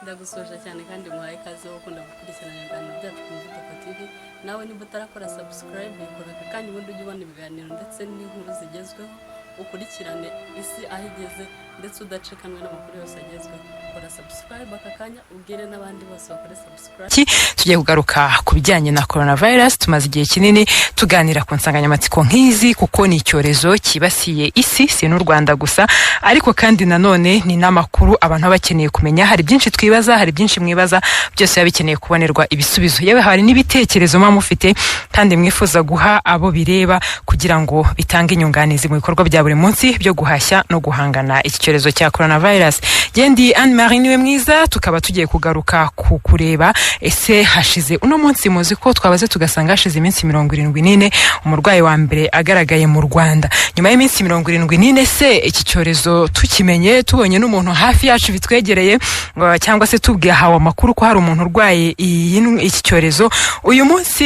ndagusoje cyane kandi muhaye ikaze wo kunda gukurikirana ibiganiro byacu ku Muvuduko TV. Nawe niba utarakora subscribe ikora kandi ubundi ujye ubona ibiganiro ndetse n'inkuru zigezweho, ukurikirane isi aho igeze ndetse udacikanwe n'amakuru yose agezweho. Kora subscribe aka kanya ubwire n'abandi bose bakore subscribe. Tugiye kugaruka ku bijyanye na coronavirus. Tumaze igihe kinini tuganira ku nsanganyamatsiko nk'izi kuko ni icyorezo kibasiye isi, si n'u Rwanda gusa, ariko kandi nanone ni n'amakuru abantu bakeneye kumenya. Hari byinshi twibaza, hari byinshi mwibaza, byose bikeneye kubonerwa ibisubizo. Yewe hari n'ibitekerezo mufite kandi mwifuza guha abo bireba kugira ngo bitange inyunganizi mu bikorwa bya buri munsi byo guhashya no guhangana iki cyorezo cya coronavirus. Gendi Anne Marie niwe mwiza, tukaba tugiye kugaruka ku kureba ese hashize uno munsi muzi ko twabaze tugasanga hashize iminsi 74 umurwayi wa mbere agaragaye mu Rwanda. Nyuma y'iminsi 74 se iki cyorezo tukimenye, tubonye n'umuntu hafi yacu bitwegereye cyangwa se tubwiye hawa amakuru ko hari umuntu urwaye iki cyorezo, uyu munsi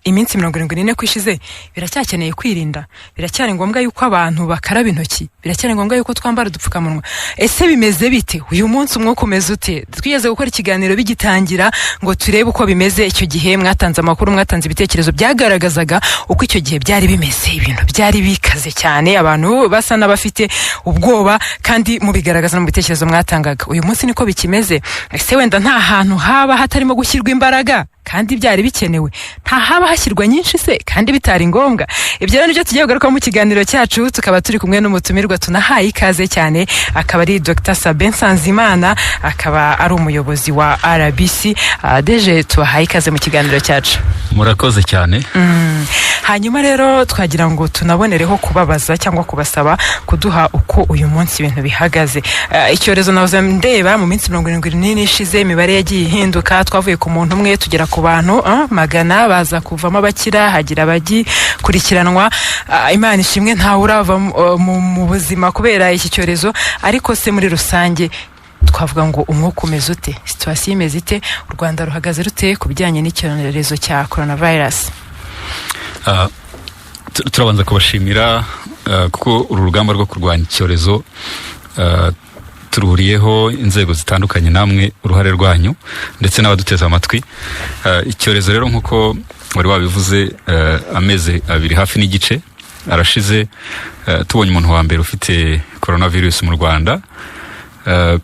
iminsi 74 kwishize biracyakeneye kwirinda, biracyari ngombwa yuko abantu bakaraba intoki, biracyari ngombwa yuko twambara udupfukamunwa. Ese bimeze bite uyu munsi, umwuka umeze ute? Twigeze gukora ikiganiro bigitangira ngo turebe uko bimeze icyo gihe, mwatanze amakuru, mwatanze ibitekerezo byagaragazaga uko icyo gihe byari bimeze, ibintu byari bikaze cyane, abantu basa n'abafite ubwoba kandi mubigaragaza mu bitekerezo mwatangaga. Uyu munsi niko bikimeze? Ese wenda nta hantu haba hatarimo gushyirwa imbaraga kandi byari bikenewe, nta haba hashyirwa nyinshi se kandi bitari ngombwa? Ibyo rero nibyo tugiye kugaruka mu kiganiro cyacu, tukaba turi kumwe n'umutumirwa tunahaye ikaze cyane, akaba ari Dr Sabin Nsanzimana, akaba ari umuyobozi wa RBC. Deje tubahaye ikaze mu kiganiro cyacu. Murakoze cyane. Hanyuma rero twagira ngo tunabonereho kubabaza cyangwa kubasaba kuduha uko uyu munsi ibintu bihagaze. Icyorezo navuze ndeba mu minsi 74 ishize imibare yagiye ihinduka, twavuye ku muntu umwe tugera ku bantu magana, baza kuvamo abakira, hagira abagikurikiranwa. Imana ishimwe ntawe urava mu buzima kubera iki cyorezo, ariko se muri rusange twavuga ngo umwuka umeze ute, situation imeze ite, u Rwanda ruhagaze rute ku bijyanye n'icyorezo cya coronavirus? Turabanza kubashimira kuko uru rugamba rwo kurwanya icyorezo turuhuriyeho inzego zitandukanye, namwe uruhare rwanyu ndetse n'abaduteza amatwi. Icyorezo rero nkuko wari wabivuze, amezi 2 hafi n'igice arashize tubonye umuntu wa mbere ufite coronavirus mu Rwanda.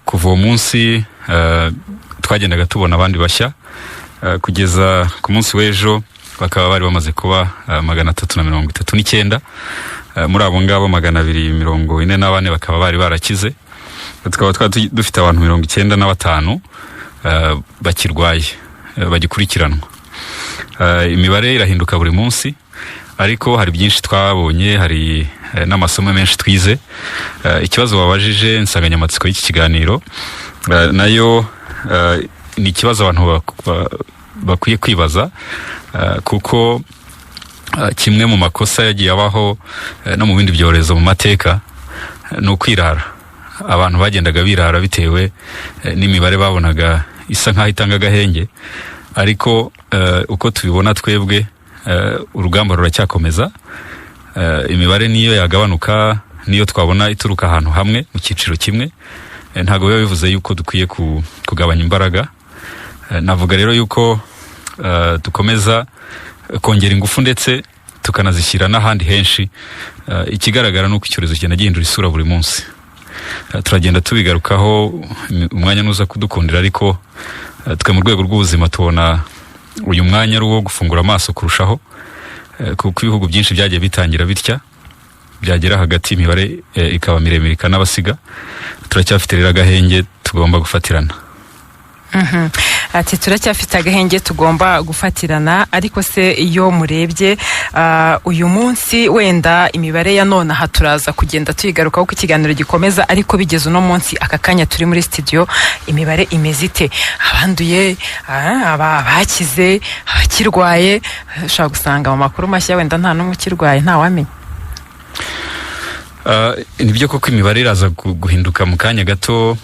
Kuva uwo munsi twagendaga tubona abandi bashya, kugeza ku munsi w'ejo bakaba bari bamaze kuba 339. Muri abo ngabo 244 bakaba bari barakize. Tukaba dufite abantu 95 bakirwaye bagikurikiranwa. Imibare irahinduka buri munsi, ariko hari byinshi twabonye, hari n'amasomo menshi twize. Ikibazo wabajije insanganyamatsiko y'iki kiganiro nayo ni ikibazo abantu bakwiye kwibaza, kuko kimwe mu makosa yagiye abaho no mu bindi byorezo mu mateka ni ukwirara. Abantu bagendaga birara bitewe n'imibare babonaga isa nkaho itanga agahenge, ariko uko tubibona twebwe urugamba ruracyakomeza. Imibare niyo yagabanuka, niyo twabona ituruka ahantu hamwe mu cyiciro kimwe, ntago biba bivuze yuko dukwiye kugabanya imbaraga. Navuga rero yuko dukomeza kongera ingufu ndetse tukanazishyira n'ahandi henshi. Ikigaragara nuko icyorezo kigenda gihindura isura buri munsi. Turagenda tubigarukaho umwanya nuza kudukundira, ariko twe mu rwego rw'ubuzima tubona uyu mwanya ari uwo gufungura amaso kurushaho, kuko ibihugu byinshi byagiye bitangira bitya, byagera hagati imibare ikaba miremire ikanabasiga. Turacyafite rero agahenge tugomba gufatirana. Ati turacyafite agahenge tugomba gufatirana, ariko se iyo murebye uyu munsi wenda imibare ya none aha turaza kugenda tuyigarukaho ko ikiganiro gikomeza, ariko bigeze uno munsi aka kanya turi muri studio imibare imeze ite? Abanduye, abakize, abakirwaye, ushaka gusanga mu makuru mashya wenda nta n'umwe ukirwaye, nta wamenya. Nibyo koko imibare iraza guhinduka mu kanya gato,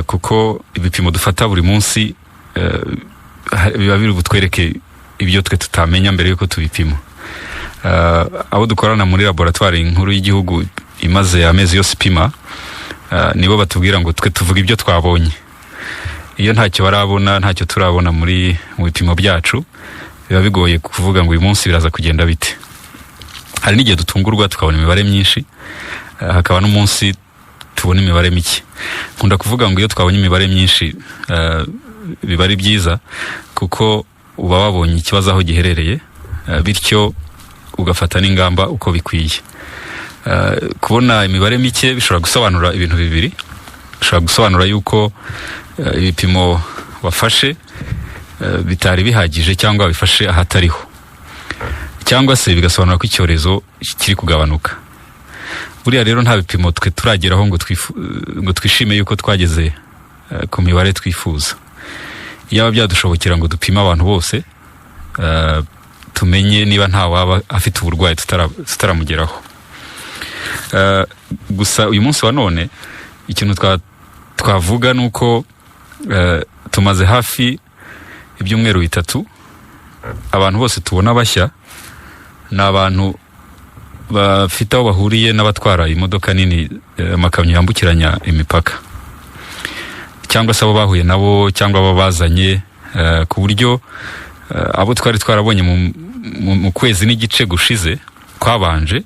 kuko ibipimo dufata buri munsi biba biri butwereke ibyo twe tutamenya mbere yuko tubipima. Abo dukorana muri laboratoire nkuru y'igihugu imaze amezi yose ipima, nibo batubwira ngo twe tuvuga ibyo twabonye. Iyo ntacyo barabona, ntacyo turabona mu bipimo byacu, biba bigoye kuvuga ngo uyu munsi biraza kugenda bite. Hari n'igihe dutungurwa tukabona imibare myinshi, hakaba n'umunsi tubona imibare mike. Nkunda kuvuga ngo iyo twabonye imibare myinshi biba ari byiza, kuko uba wabonye ikibazo aho giherereye, bityo ugafata n'ingamba uko bikwiye. Kubona imibare mike bishobora gusobanura ibintu bibiri. Bishobora gusobanura yuko ibipimo wafashe bitari bihagije cyangwa bifashe ahatariho, cyangwa se bigasobanura ko icyorezo kiri kugabanuka. Buriya rero nta bipimo twe turageraho ngo twishime yuko twageze ku mibare twifuza. Yaba byadushobokera ngo dupime abantu bose, tumenye niba nta waba afite uburwayi tutaramugeraho. Gusa uyu munsi wa none ikintu twavuga nuko tumaze hafi ibyumweru 3 abantu bose tubona bashya ni abantu bafite aho bahuriye n'abatwara imodoka nini, amakamyo yambukiranya imipaka, cyangwa se abo bahuye nabo cyangwa abo bazanye, ku buryo abo twari twarabonye mu kwezi n'igice gushize kwabanje,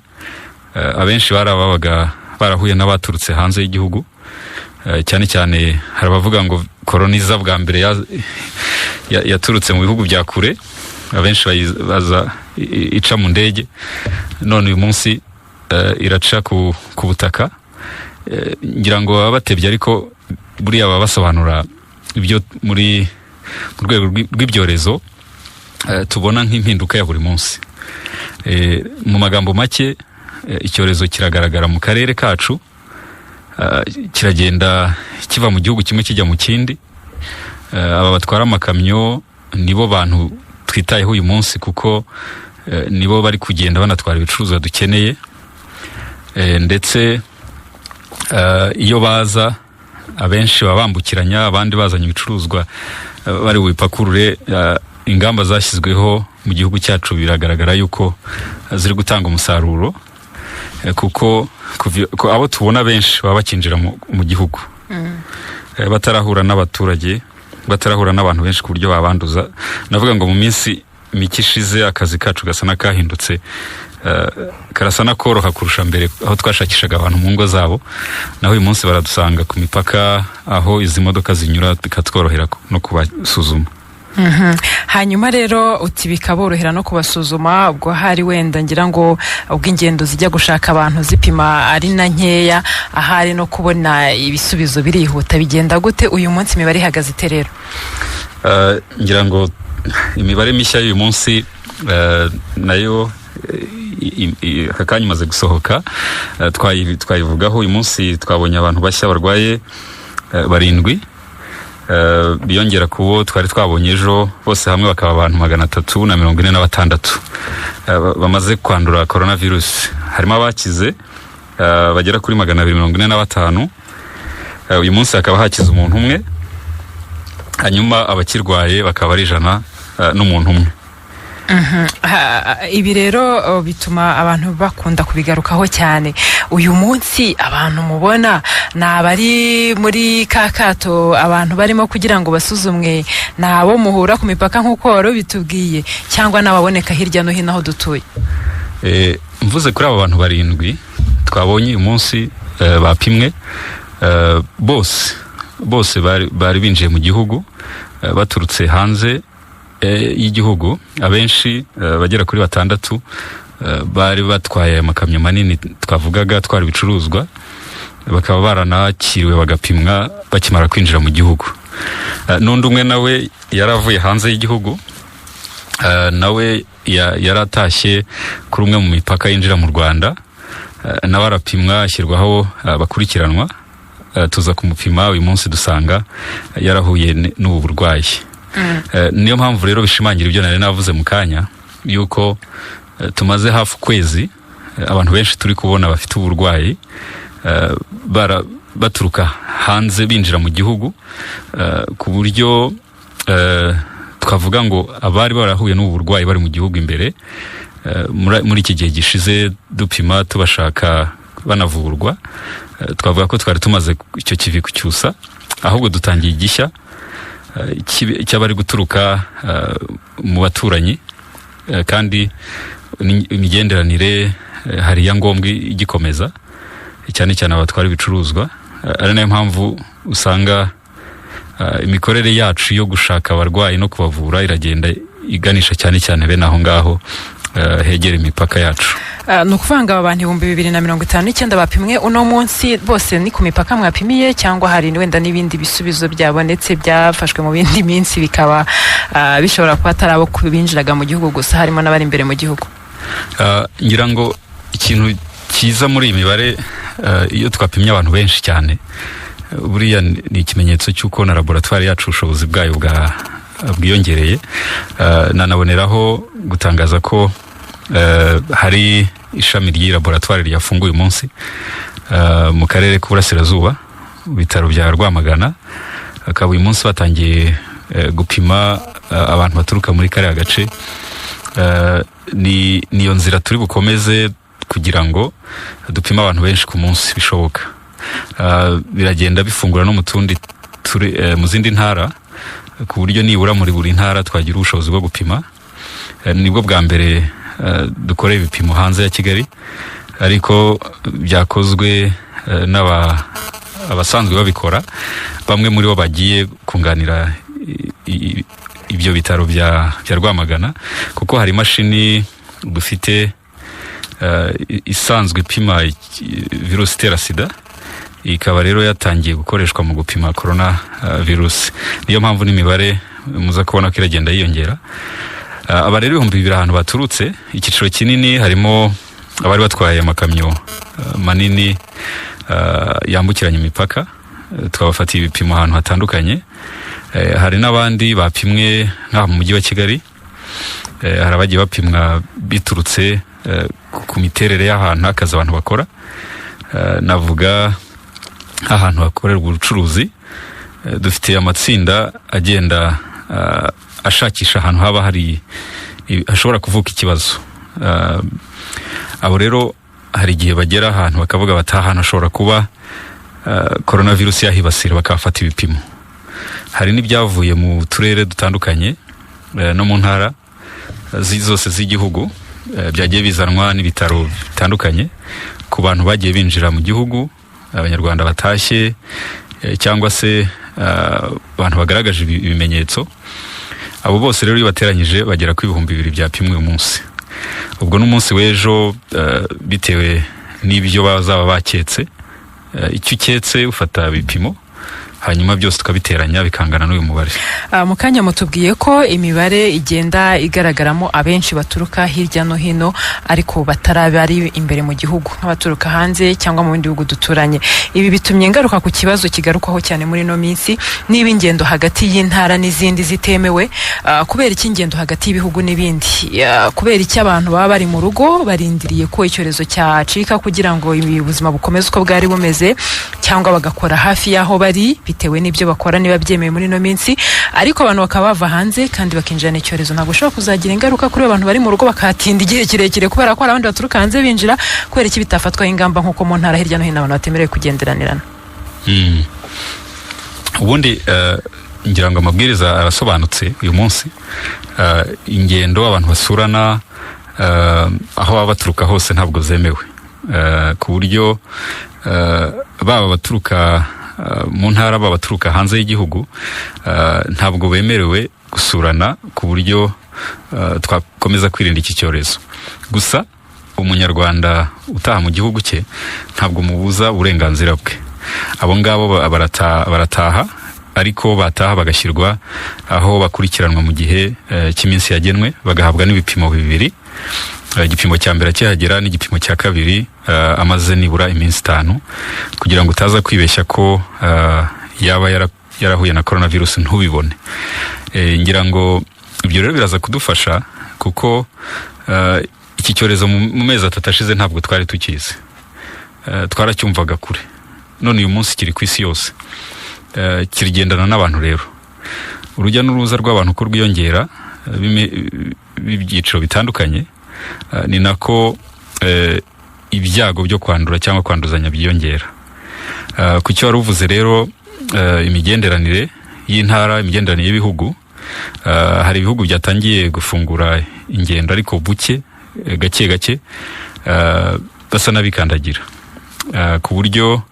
abenshi barababaga barahuye n'abaturutse hanze y'igihugu, cyane cyane hari abavuga ngo koloniza bwa mbere yaturutse mu bihugu bya kure, abenshi baza ica mu ndege, none uyu munsi iraca ku butaka. Ngira ngo baba batebye, ariko buriya baba basobanura ibyo mu rwego rw'ibyorezo tubona nk'impinduka ya buri munsi. Mu magambo make, icyorezo kiragaragara mu karere kacu, kiragenda kiva mu gihugu kimwe kijya mu kindi. Aba batwara amakamyo nibo bantu twitayeho uyu munsi, kuko nibo bari kugenda banatwara ibicuruzwa dukeneye, ndetse iyo baza abenshi baba bambukiranya, abandi bazanye ibicuruzwa bari bubipakurure. Ingamba zashyizweho mu gihugu cyacu biragaragara yuko ziri gutanga umusaruro, kuko abo tubona benshi baba bakinjira mu gihugu, batarahura n'abaturage, batarahura n'abantu benshi ku buryo babanduza. Navuga ngo mu minsi mike ishize akazi kacu gasa n'akahindutse, karasa n'akoroha kurusha mbere, aho twashakishaga abantu mu ngo zabo, naho uyu munsi baradusanga ku mipaka aho izi modoka zinyura, bikatworohera no kubasuzuma. Hanyuma rero uti bikaborohera no kubasuzuma, ubwo hari wenda ngira ngo ubwo ingendo zijya gushaka abantu zipima ari na nkeya, ahari no kubona ibisubizo birihuta. Bigenda gute uyu munsi, imibare ihagaze ite rero? Ngira ngo imibare mishya y'uyu munsi nayo akanya imaze gusohoka, twayivugaho. Uyu munsi twabonye abantu bashya barwaye 7, biyongera kubo twari twabonye ejo. Bose hamwe bakaba abantu 346 bamaze kwandura coronavirus. Harimo abakize bagera kuri 245. Uyu munsi hakaba hakize umuntu umwe, hanyuma abakirwaye bakaba ari 101 umwe. Ibi rero bituma abantu bakunda kubigarukaho cyane. Uyu munsi abantu mubona ni abari muri kakato, abantu barimo kugira ngo basuzumwe, nabo muhura ku mipaka nk'uko wari bitubwiye, cyangwa n'ababoneka hirya no hino aho dutuye? Mvuze kuri aba bantu 7 twabonye uyu munsi bapimwe, bose bari binjiye mu gihugu baturutse hanze y'igihugu. Abenshi bagera kuri 6 bari batwaye amakamyo manini twavugaga twara ibicuruzwa, bakaba baranakiriwe bagapimwa bakimara kwinjira mu gihugu. N'undi umwe nawe yaravuye hanze y'igihugu, nawe yaratashye kuri umwe mu mipaka yinjira mu Rwanda, nawe arapimwa ashyirwaho bakurikiranwa. Tuza kumupima uyu munsi dusanga yarahuye n'ubu burwayi. Niyo mpamvu rero bishimangira ibyo nari navuze mu kanya, yuko tumaze hafi ukwezi abantu benshi turi kubona bafite uburwayi baturuka hanze binjira mu gihugu, ku buryo twavuga ngo abari barahuye n'ubu burwayi bari mu gihugu imbere, muri iki gihe gishize dupima tubashaka banavurwa. Twavuga ko twari tumaze icyo kivi kucyusa, ahubwo dutangiye igishya cy'abari guturuka mu baturanyi, kandi imigenderanire hari ya ngombwa igikomeza, cyane cyane abatwara ibicuruzwa. Ari nayo mpamvu usanga imikorere yacu yo gushaka abarwayi no kubavura iragenda iganisha cyane cyane bene aho ngaho hegera imipaka yacu. Ni ukuvuga ngo aba bantu 2059 bapimwe uno munsi bose ni ku mipaka mwapimiye, cyangwa hari wenda n'ibindi bisubizo byabonetse byafashwe mu bindi minsi bikaba bishobora kuba atari abo binjiraga mu gihugu gusa, harimo n'abari imbere mu gihugu? Ngira ngo ikintu kiza muri iyi mibare, iyo twapimye abantu benshi cyane, buriya ni ikimenyetso cy'uko na laboratwari yacu ubushobozi bwayo bwiyongereye. Nanaboneraho gutangaza ko hari ishami ry'i laboratwari ryafunguye umunsi mu karere k'Uburasirazuba, bitaro bya Rwamagana. Akaba uyu munsi batangiye gupima abantu baturuka muri kariya gace. Niyo nzira turi bukomeze kugira ngo dupime abantu benshi ku munsi bishoboka. Biragenda bifungura no mu zindi ntara, ku buryo nibura muri buri ntara twagira ubushobozi bwo gupima. Nibwo bwa mbere dukoreye ibipimo hanze ya Kigali, ariko byakozwe abasanzwe babikora. Bamwe muri bo bagiye kunganira ibyo bitaro bya Rwamagana, kuko hari imashini dufite isanzwe ipima virusi itera sida, ikaba rero yatangiye gukoreshwa mu gupima corona virusi. Niyo mpamvu n'imibare muza kubona ko iragenda yiyongera. Aba rero 2,000 ahantu baturutse. Icyiciro kinini harimo abari batwaye amakamyo manini yambukiranya imipaka, twabafatiye ibipimo ahantu hatandukanye. Hari n'abandi bapimwe nk'aha mu mujyi wa Kigali. Hari abagiye bapimwa biturutse ku miterere y'ahantu akazi abantu bakora. Navuga ahantu hakorerwa ubucuruzi, dufite amatsinda agenda ashakisha ahantu haba hashobora kuvuka ikibazo. Abo rero hari igihe bagera ahantu bakavuga bati ahantu hashobora kuba coronavirus yahibasira, bakafata ibipimo. Hari n'ibyavuye mu turere dutandukanye no mu ntara zose z'igihugu, byagiye bizanwa n'ibitaro bitandukanye ku bantu bagiye binjira mu gihugu, abanyarwanda batashye cyangwa se abantu bagaragaje ibimenyetso. Abo bose rero iyo bateranyije bagera ku 2,000 byapimwe uyu munsi. Ubwo n'umunsi w'ejo bitewe n'ibyo bazaba baketse, icyo uketse ufata ibipimo, hanyuma byose tukabiteranya bikangana n'uyu mubare. Mu kanya mutubwiye ko imibare igenda igaragaramo abenshi baturuka hirya no hino ariko batarabari imbere mu gihugu, nk'abaturuka hanze cyangwa mu bindi bihugu duturanye. Ibi bitumye ngaruka ku kibazo kigarukwaho cyane muri no minsi, niba ingendo hagati y'intara n'izindi zitemewe. Kubera iki ingendo hagati y'ibihugu n'ibindi? Kubera iki abantu baba bari mu rugo barindiriye ko icyorezo cyacika kugira ngo ubuzima bukomeze uko bwari bumeze, cyangwa bagakora hafi y'aho bari bitewe n'ibyo bakora niba byemeye muri no minsi, ariko abantu bakaba bava hanze kandi bakinjirana icyorezo? Ntabwo ushobora kuzagira ingaruka kuri abantu bari mu rugo bakatinda igihe kirekire kubera ko hari abandi baturuka hanze binjira? Kubera iki bitafatwaho ingamba nk'uko mu ntara hirya no hino abantu batemerewe kugenderanirana? Ubundi ngira ngo amabwiriza arasobanutse uyu munsi. Ingendo abantu basurana aho baba baturuka hose ntabwo zemewe, ku buryo baba baturuka mu ntara baba baturuka hanze y'igihugu ntabwo bemerewe gusurana, ku buryo twakomeza kwirinda iki cyorezo. Gusa umunyarwanda utaha mu gihugu cye ntabwo mubuza uburenganzira bwe. Abo ngabo barataha, ariko bataha bagashyirwa aho bakurikiranwa mu gihe cy'iminsi yagenwe, bagahabwa n'ibipimo 2. Igipimo cya mbere cyahagera n'igipimo cya kabiri amaze nibura iminsi 5, kugira ngo utaza kwibeshya ko yaba yarahuye na coronavirus ntubibone. Ngira ngo ibyo rero biraza kudufasha, kuko iki cyorezo mu mezi 3 ashize ntabwo twari tukizi, twaracyumvaga kure. None uyu munsi kiri ku isi yose, kirigendana n'abantu. Rero urujya n'uruza rw'abantu ko rwiyongera b'ibyiciro bitandukanye, ni nako ibyago byo kwandura cyangwa kwanduzanya byiyongera. Ku cyo wari uvuze rero, imigenderanire y'intara, imigenderanire y'ibihugu, hari ibihugu byatangiye gufungura ingendo ariko buke, gake gake, basa n'abikandagira, ku buryo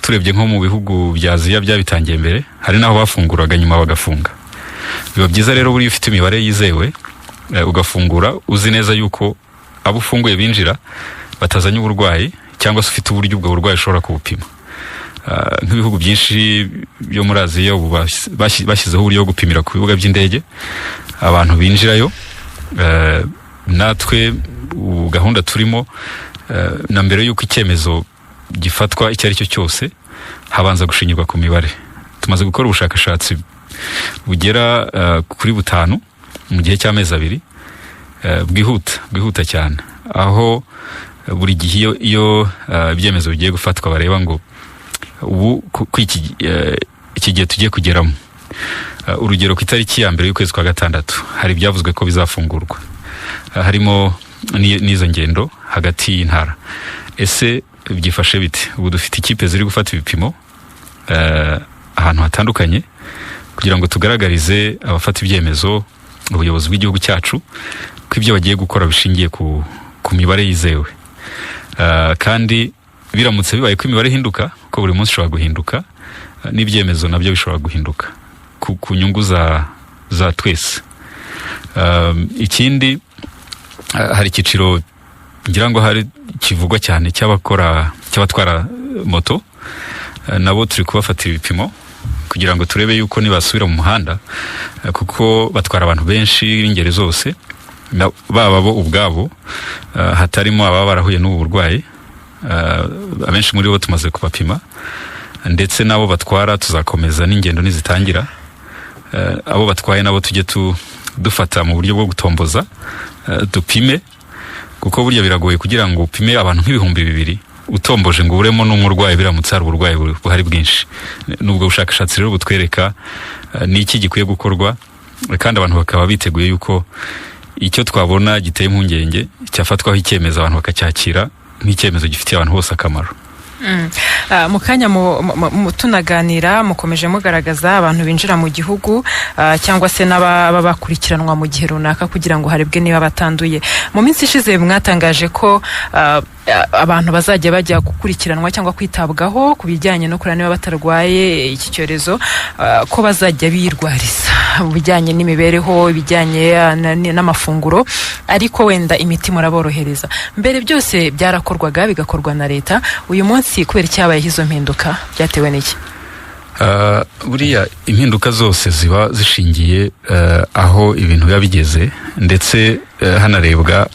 turebye nko mu bihugu bya Aziya byabitangiye mbere, hari naho bafunguraga nyuma bagafunga. Biba byiza rero buri ufite imibare yizewe, ugafungura uzi neza yuko abo ufunguye binjira batazanye uburwayi, cyangwa se ufite uburyo ubwo burwayi ushobora kubupima. Nk'ibihugu byinshi byo muri Aziya ubu bashyizeho uburyo bwo gupimira ku bibuga by'indege abantu binjirayo. Natwe gahunda turimo, na mbere yuko icyemezo gifatwa icyo ari cyo cyose, habanza gushingirwa ku mibare. Tumaze gukora ubushakashatsi bugera kuri 5 mu gihe cy'amezi 2, bwihuta cyane, aho buri gihe iyo ibyemezo bigiye gufatwa bareba ngo ubu iki gihe tugiye kugeramo, urugero ku itariki ya mbere y'ukwezi kwa 6 hari byavuzwe ko bizafungurwa, harimo n'izo ngendo hagati y'intara. Ese byifashe bite? Ubu dufite ikipe ziri gufata ibipimo ahantu hatandukanye kugira ngo tugaragarize abafata ibyemezo, ubuyobozi bw'igihugu cyacu, ko ibyo bagiye gukora bishingiye ku mibare yizewe. Kandi biramutse bibaye ko imibare ihinduka, ko buri munsi ushobora guhinduka, n'ibyemezo nabyo bishobora guhinduka ku nyungu za twese. Ikindi, hari icyiciro ngira ngo hari kivugwa cyane cy'abatwara moto, nabo turi kubafatira ibipimo kugira ngo turebe yuko nibasubira mu muhanda, kuko batwara abantu benshi b'ingeri zose, baba bo ubwabo, hatarimo ababa barahuye n'ubu burwayi. Abenshi muri bo tumaze kubapima, ndetse nabo batwara tuzakomeza n'ingendo nizitangira. Abo batwaye nabo tujye dufata mu buryo bwo gutomboza, dupime, kuko burya biragoye kugira ngo upime abantu nk'ibihumbi 2 utomboje ngo uremo n'umurwayi biramutse hari uburwayi buhari bwinshi. Nubwo bushakashatsi rero butwereka n'iki gikwiye gukorwa, kandi abantu bakaba biteguye yuko icyo twabona giteye impungenge cyafatwaho icyemezo, abantu bakacyakira nk'icyemezo gifitiye abantu bose akamaro. Mu kanya tunaganira mukomeje mugaragaza abantu binjira mu gihugu, cyangwa se n'ababa bakurikiranwa mu gihe runaka kugira ngo harebwe niba batanduye. Mu minsi ishize mwatangaje ko abantu bazajya bajya gukurikiranwa cyangwa kwitabwaho ku bijyanye no kureba niba batarwaye iki cyorezo, ko bazajya birwariza mu bijyanye n'imibereho, ibijyanye n'amafunguro, ariko wenda imiti muraborohereza. Mbere byose byarakorwaga, bigakorwa na leta. Uyu munsi kubera icyabayeho izo mpinduka, byatewe n'iki? Buriya impinduka zose ziba zishingiye aho ibintu biba bigeze, ndetse hanarebwa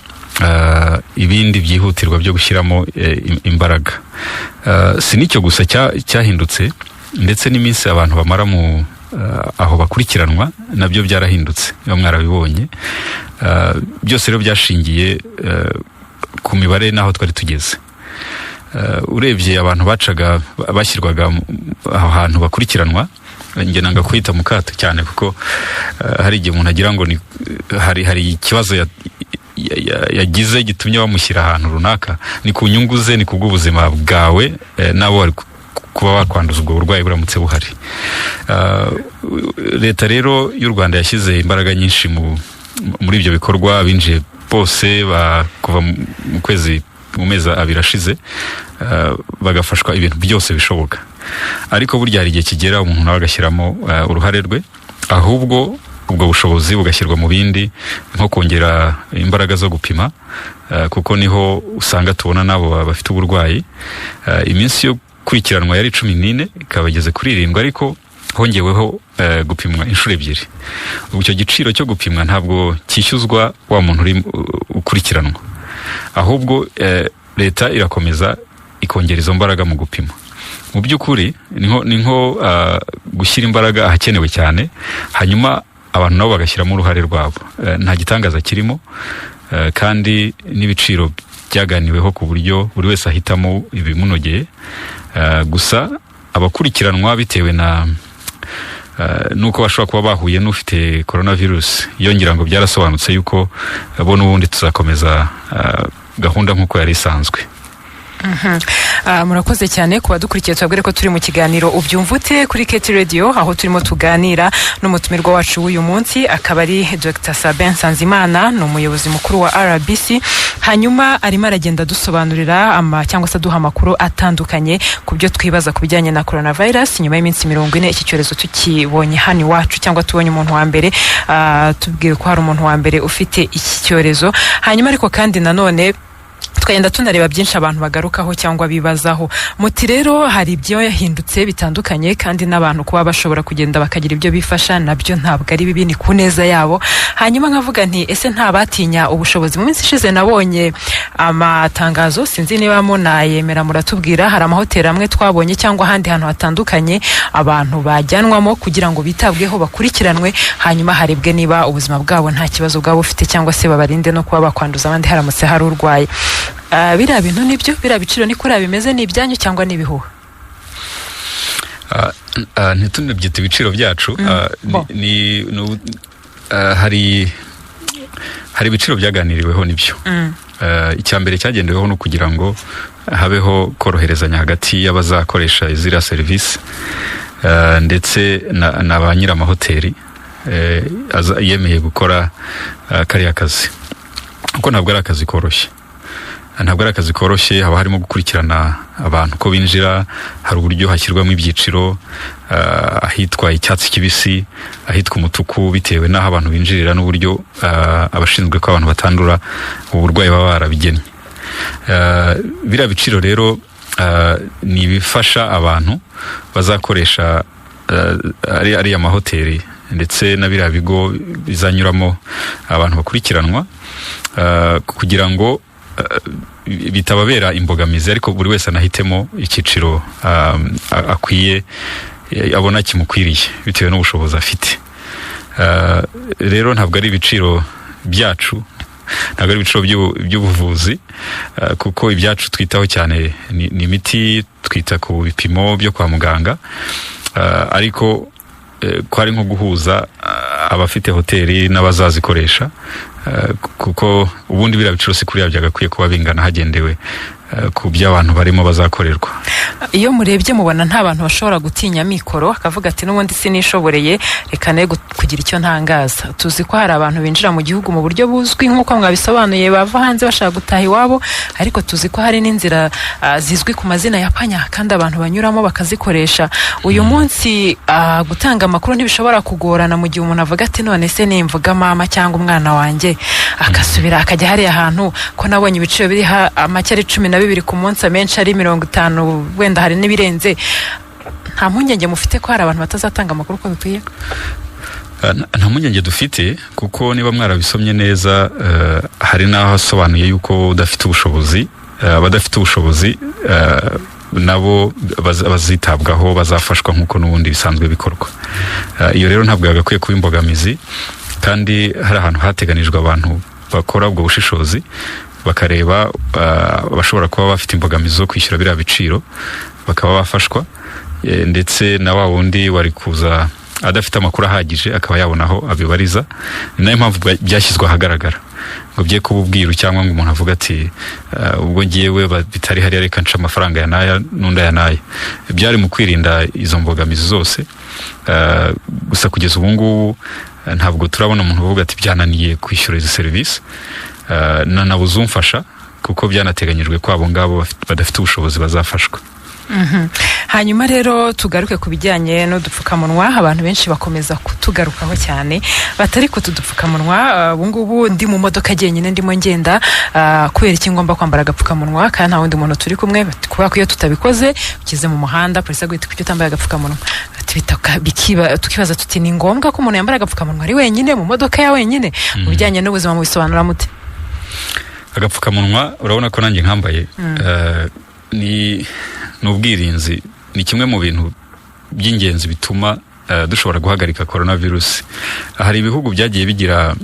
ibindi byihutirwa byo gushyiramo imbaraga. Si nicyo gusa cyahindutse, ndetse n'iminsi abantu bamara aho bakurikiranwa nabyo byarahindutse, niba mwarabibonye. Byose rero byashingiye ku mibare n'aho twari tugeze. Urebye abantu bashyirwaga aho hantu bakurikiranwa, njye nanga kwita mu kato cyane, kuko hari igihe umuntu agira ngo hari ikibazo yagize gitumye bamushyira ahantu runaka. Ni ku nyungu ze, ni kubw'ubuzima bwawe, nabo bari kuba wakwanduza ubwo burwayi buramutse buhari. Leta rero y'u Rwanda yashyize imbaraga nyinshi muri ibyo bikorwa. Binjiye bose kuva mu mezi 2 ashize, bagafashwa ibintu byose bishoboka. Ariko burya hari igihe kigera umuntu nawe agashyiramo uruhare rwe, ahubwo ubwo bushobozi bugashyirwa mu bindi, nko kongera imbaraga zo gupima, kuko niho usanga tubona nabo bafite uburwayi. Iminsi yo kurikiranwa yari 14, ikaba igeze kuri 7, ariko hongeweho gupimwa inshuro 2. Ubwo icyo giciro cyo gupimwa ntabwo cyishyuzwa wa muntu uri ukurikiranwa, ahubwo leta irakomeza ikongera izo mbaraga mu gupima. Mu by'ukuri ni nko gushyira imbaraga ahakenewe cyane, hanyuma abantu nabo bagashyiramo uruhare rwabo. Nta gitangaza kirimo, kandi n'ibiciro byaganiweho ku buryo buri wese ahitamo ibimunogeye. Gusa abakurikiranwa bitewe nuko bashobora kuba bahuye n'ufite coronavirus, yongera ngo byarasobanutse yuko bo n'ubundi tuzakomeza gahunda nk'uko yari isanzwe. Murakoze cyane kuba dukurikiye, tubabwire ko turi mu kiganiro ubyumvute kuri Keti Radio, aho turimo tuganira n'umutumirwa wacu w'uyu munsi akaba ari Dr. Sabin Nsanzimana, ni umuyobozi mukuru wa RBC. Hanyuma arimo aragenda dusobanurira cyangwa se duha amakuru atandukanye ku byo twibaza ku bijyanye na coronavirus. Nyuma y'iminsi 40 iki cyorezo tukibonye hano iwacu, cyangwa tubonye umuntu wa mbere, tubwiye ko hari umuntu wa mbere ufite iki cyorezo. Hanyuma ariko kandi nanone twagenda tunareba byinshi abantu bagarukaho cyangwa bibazaho. Muti rero hari ibyo yahindutse bitandukanye, kandi n'abantu kuba bashobora kugenda bakagira ibyo bifasha nabyo ntabwo ari bibi, ni ku neza yabo. Hanyuma nkavuga nti ese nta batinya ubushobozi? Mu minsi ishize nabonye amatangazo, sinzi niba munayemera muratubwira, hari amahoteli amwe twabonye cyangwa ahandi hantu hatandukanye abantu bajyanwamo kugira ngo bitabweho, bakurikiranwe, hanyuma harebwe niba ubuzima bwabo nta kibazo bwabo bufite, cyangwa se babarinde no kuba bakwanduza abandi haramutse hari urwaye. Biriya bintu nibyo, biriya biciro ni kuri bimeze, ni ibyanyu cyangwa ni ibihuha? Ntitunabyita ibiciro byacu. Hari ibiciro byaganiriweho nibyo. Icya mbere cyagendeweho no kugira ngo habeho koroherezanya hagati y'abazakoresha izira serivisi ndetse na ba nyir'amahoteli yemeye gukora kariya kazi, kuko ntabwo ari akazi koroshye. Haba harimo gukurikirana abantu ko binjira, hari uburyo hashyirwamo ibyiciro, ahitwa icyatsi kibisi, ahitwa umutuku, bitewe n'aho abantu binjirira n'uburyo abashinzwe ko abantu batandura uburwayi baba barabigennye. Biriya biciro rero ni ibifasha abantu bazakoresha ariya mahoteli ndetse na biriya bigo bizanyuramo abantu bakurikiranwa, kugira ngo bitababera imbogamizi, ariko buri wese anahitemo icyiciro akwiye, abona kimukwiriye bitewe n'ubushobozi afite. Rero ntabwo ari ibiciro byacu, ntabwo ari ibiciro by'ubuvuzi, kuko ibyacu twitaho cyane ni imiti, twita ku bipimo byo kwa muganga, ariko ko ari nko guhuza abafite hoteli n'abazazikoresha, kuko ubundi biriya biciro si kuriya byagakwiye kuba bingana hagendewe ku by'abantu barimo bazakorerwa. Iyo murebye mubona nta bantu bashobora gutinya mikoro akavuga ati n'ubundi sinishoboreye, reka ne kugira icyo ntangaza? Tuzi ko hari abantu binjira mu gihugu mu buryo buzwi nk'uko mwabisobanuye, bava hanze bashaka gutaha iwabo, ariko tuzi ko hari n'inzira zizwi ku mazina ya panya, kandi abantu banyuramo bakazikoresha. Uyu munsi gutanga amakuru ntibishobora kugorana mu gihe umuntu avuga ati none se nimvuga mama cyangwa umwana wanjye akasubira akajya hariya hantu, ko nabonye ibiciro biri make ari 12 ku munsi, amenshi ari 50, wenda hari n'ibirenze. Nta mpungenge mufite ko hari abantu batazatanga amakuru uko bikwiye? Nta mpungenge dufite, kuko niba mwarabisomye neza, hari n'aho asobanuye yuko udafite ubushobozi, abadafite ubushobozi nabo bazitabwaho, bazafashwa nk'uko n'ubundi bisanzwe bikorwa. Iyo rero ntabwo yagakwiye kuba imbogamizi, kandi hari ahantu hateganijwe abantu bakora ubwo bushishozi, bakareba bashobora kuba bafite imbogamizi zo kwishyura biriya biciro, bakaba bafashwa, ndetse na wa wundi wari kuza adafite amakuru ahagije akaba yabona aho abibariza. Ni nayo mpamvu byashyizwe ahagaragara, ngo bye kuba ubwiru cyangwa ngo umuntu avuga ati ubwo ngiyewe bitari hariya reka nca amafaranga ya naya n'unda ya naya. Byari mu kwirinda izo mbogamizi zose. Gusa kugeza ubu ngubu ntabwo turabona umuntu uvuga ati byananiye kwishyura izi serivisi, nabuze umfasha, kuko byanateganyijwe ko abo ngabo badafite ubushobozi bazafashwa. Hanyuma rero tugaruke ku bijyanye n'udupfukamunwa. Abantu benshi bakomeza kutugarukaho cyane, batari ko tudupfukamunwa. Ubu ngubu ndi mu modoka jyenyine ndimo ngenda, kubera iki ngomba kwambara agapfukamunwa kandi nta wundi muntu turi kumwe? Kubera ko iyo tutabikoze ukize mu muhanda polisi aguhita kuki utambaye agapfukamunwa, tukibaza tuti ni ngombwa ko umuntu yambara agapfukamunwa ari wenyine mu modoka ya wenyine? Mu bijyanye n'ubuzima mu bisobanura mute? Agapfukamunwa urabona ko nanjye nkambaye, ni ubwirinzi, ni kimwe mu bintu by'ingenzi bituma dushobora guhagarika coronavirus. Hari ibihugu byagiye bigira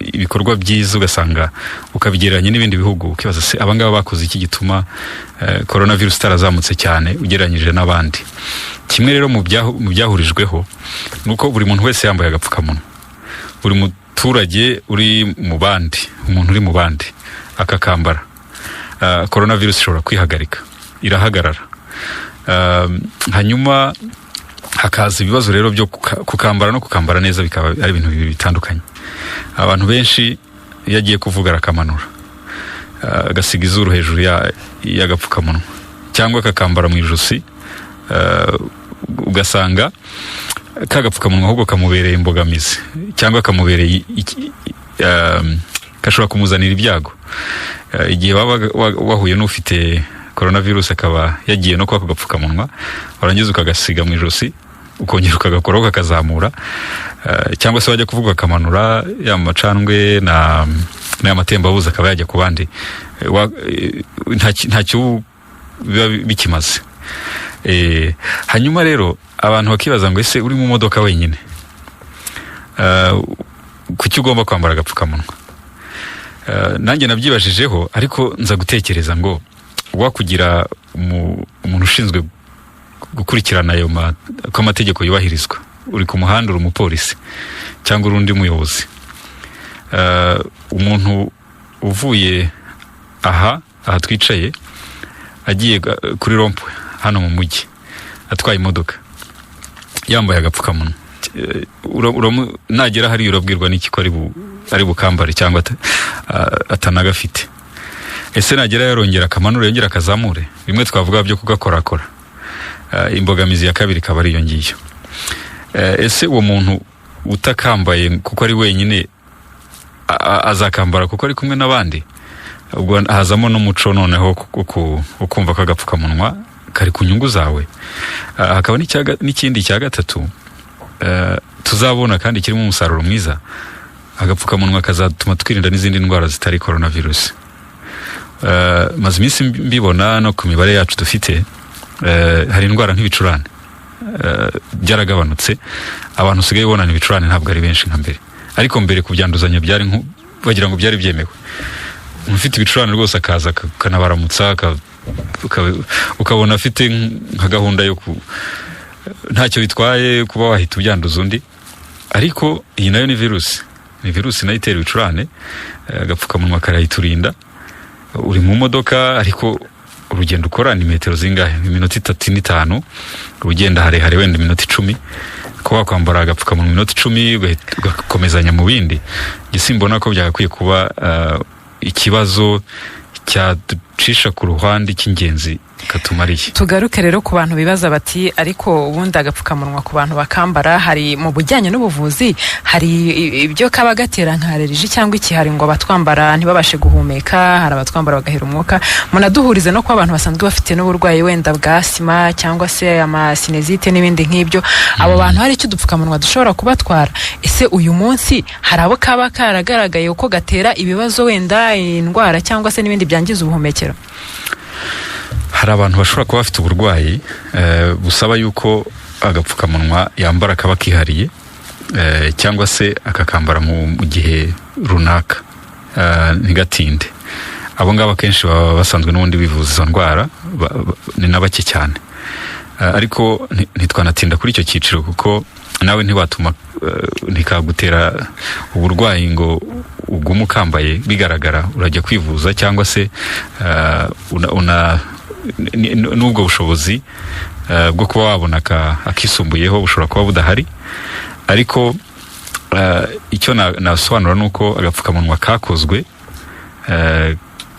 ibikorwa byiza, ugasanga ukabigereranya n'ibindi bihugu, ukibaza se abangaba bakoze iki gituma coronavirus itarazamutse cyane ugereranyije n'abandi. Kimwe rero mu byahurijweho nuko buri muntu wese yambaye agapfukamunwa, buri muturage uri mu bandi, umuntu uri mu bandi akakambara. coronavirus ishobora kwihagarika, irahagarara. Hanyuma hakaza ibibazo rero byo kukambara no kukambara neza, bikaba ari ibintu bibiri bitandukanye. Abantu benshi yagiye kuvuga arakamanura, agasiga izuru hejuru y'agapfukamunwa, cyangwa kakambara mu ijosi, ugasanga kagapfukamunwa ahubwo kamubereye imbogamizi, cyangwa kamubereye gashobora kumuzanira ibyago. Igihe wahuye n'ufite coronavirus akaba yagiye no kwa kagapfukamunwa, warangiza ukagasiga mu ijosi, ukongera ukagakoraho kakazamura, cyangwa se wajya kuvuga akamanura ya macandwe na amatembabuzi akaba yajya ku bandi, ntacyo biba bikimaze. Hanyuma rero abantu bakibaza ngo ese uri mu modoka wenyine, kuki ugomba kwambara agapfukamunwa? Nanjye nabyibajijeho, ariko nza gutekereza ngo wakugira umuntu ushinzwe gukurikirana ko amategeko yubahirizwa, uri ku muhanda, uri umupolisi cyangwa urundi muyobozi, umuntu uvuye aha twicaye agiye kuri rompwe hano mu mujyi atwaye imodoka yambaye agapfukamunwa, nagera hariya urabwirwa n'iki ko ari bukambare cyangwa atanagafite? Ese nagera yarongera akamanura, yongera akazamure? Bimwe twavuga byo kugakorakora. Imbogamizi ya kabiri ikaba ari iyo ngiyo. Ese uwo muntu utakambaye kuko ari wenyine azakambara kuko ari kumwe n'abandi? Ubwo hazamo n'umuco noneho ukumva ko agapfukamunwa kari ku nyungu zawe. Hakaba n'ikindi cya gatatu tuzabona kandi kirimo umusaruro mwiza. Agapfukamunwa kazatuma twirinda n'izindi ndwara zitari coronavirus. Maze iminsi mbibona no ku mibare yacu dufite, hari indwara nk'ibicurane byaragabanutse, abantu usigaye bonana ibicurane ntabwo ari benshi nka mbere. Ariko mbere kubyanduzanya byari bagira ngo byari byemewe. Ufite ibicurane rwose akaza kanabaramutsa, ukabona afite nka gahunda yo ntacyo bitwaye kuba wahita ubyanduza undi. Ariko iyi nayo ni virusi nayo itera ibicurane. Agapfukamunwa karayiturinda. Uri mu modoka, ariko urugendo ukora ni metero zingahe? Iminota 3-5, ugenda harehare wenda iminota 10. Ko wakwambara agapfukamunwa iminota 10 ugakomezanya mu bindi, gisimbona ko byagakwiye kuba ikibazo cyaducisha ku ruhande cy'ingenzi katumariye. Tugaruke rero ku bantu bibaza bati ariko ubundi agapfukamunwa ku bantu bakambara, hari mu bujyanye n'ubuvuzi hari ibyo kaba gatera nka allergie cyangwa ikihari ngo abatwambara ntibabashe guhumeka, hari abatwambara bagahera umwuka. Munaduhurize no ku abantu basanzwe bafite n'uburwayi wenda bwa asima cyangwa se amasinezite n'ibindi nk'ibyo, abo bantu hari icyo dupfukamunwa dushobora kubatwara. Ese uyu munsi hari abo kaba karagaragaye uko gatera ibibazo, wenda indwara cyangwa se n'ibindi byangiza ubuhumekero? Hari abantu bashobora kuba bafite uburwayi busaba yuko agapfukamunwa yambara kaba kihariye, cyangwa se akakambara mu gihe runaka, ntigatinde. Abo ngabo kenshi baba basanzwe n'ubundi bivuza izo ndwara, ni nabake cyane. Ariko ntitwanatinda kuri icyo cyiciro, kuko nawe ntiwatuma ntikagutera uburwayi ngo ugume ukambaye bigaragara urajya kwivuza, cyangwa se n'ubwo bushobozi bwo kuba wabona akisumbuyeho bushobora kuba budahari. Ariko icyo nasobanura ni uko agapfukamunwa kakozwe,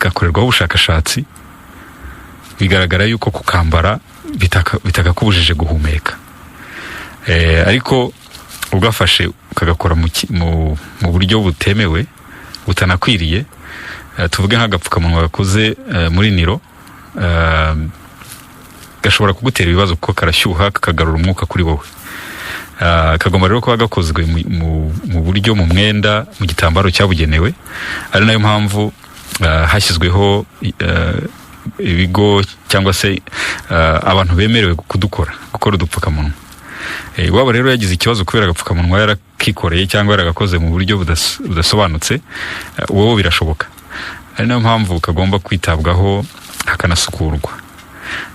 gakorerwaho ubushakashatsi, bigaragara yuko kukambara bitakakubujije guhumeka. Ariko ugafashe ukagakora mu buryo butemewe, butanakwiriye, tuvuge nk'agapfukamunwa gakoze muri niro, gashobora kugutera ibibazo kuko karashyuha kakagarura umwuka kuri wowe. Kagomba rero kuba gakozwe mu buryo, mu mwenda, mu gitambaro cyabugenewe. Ari nayo mpamvu hashyizweho ibigo cyangwa se abantu bemerewe gukora udupfukamunwa. Waba rero yagize ikibazo kubera agapfukamunwa yarakikoreye cyangwa yaragakoze mu buryo budasobanutse, wowe birashoboka. Ari nayo mpamvu kagomba kwitabwaho hakanasukurwa.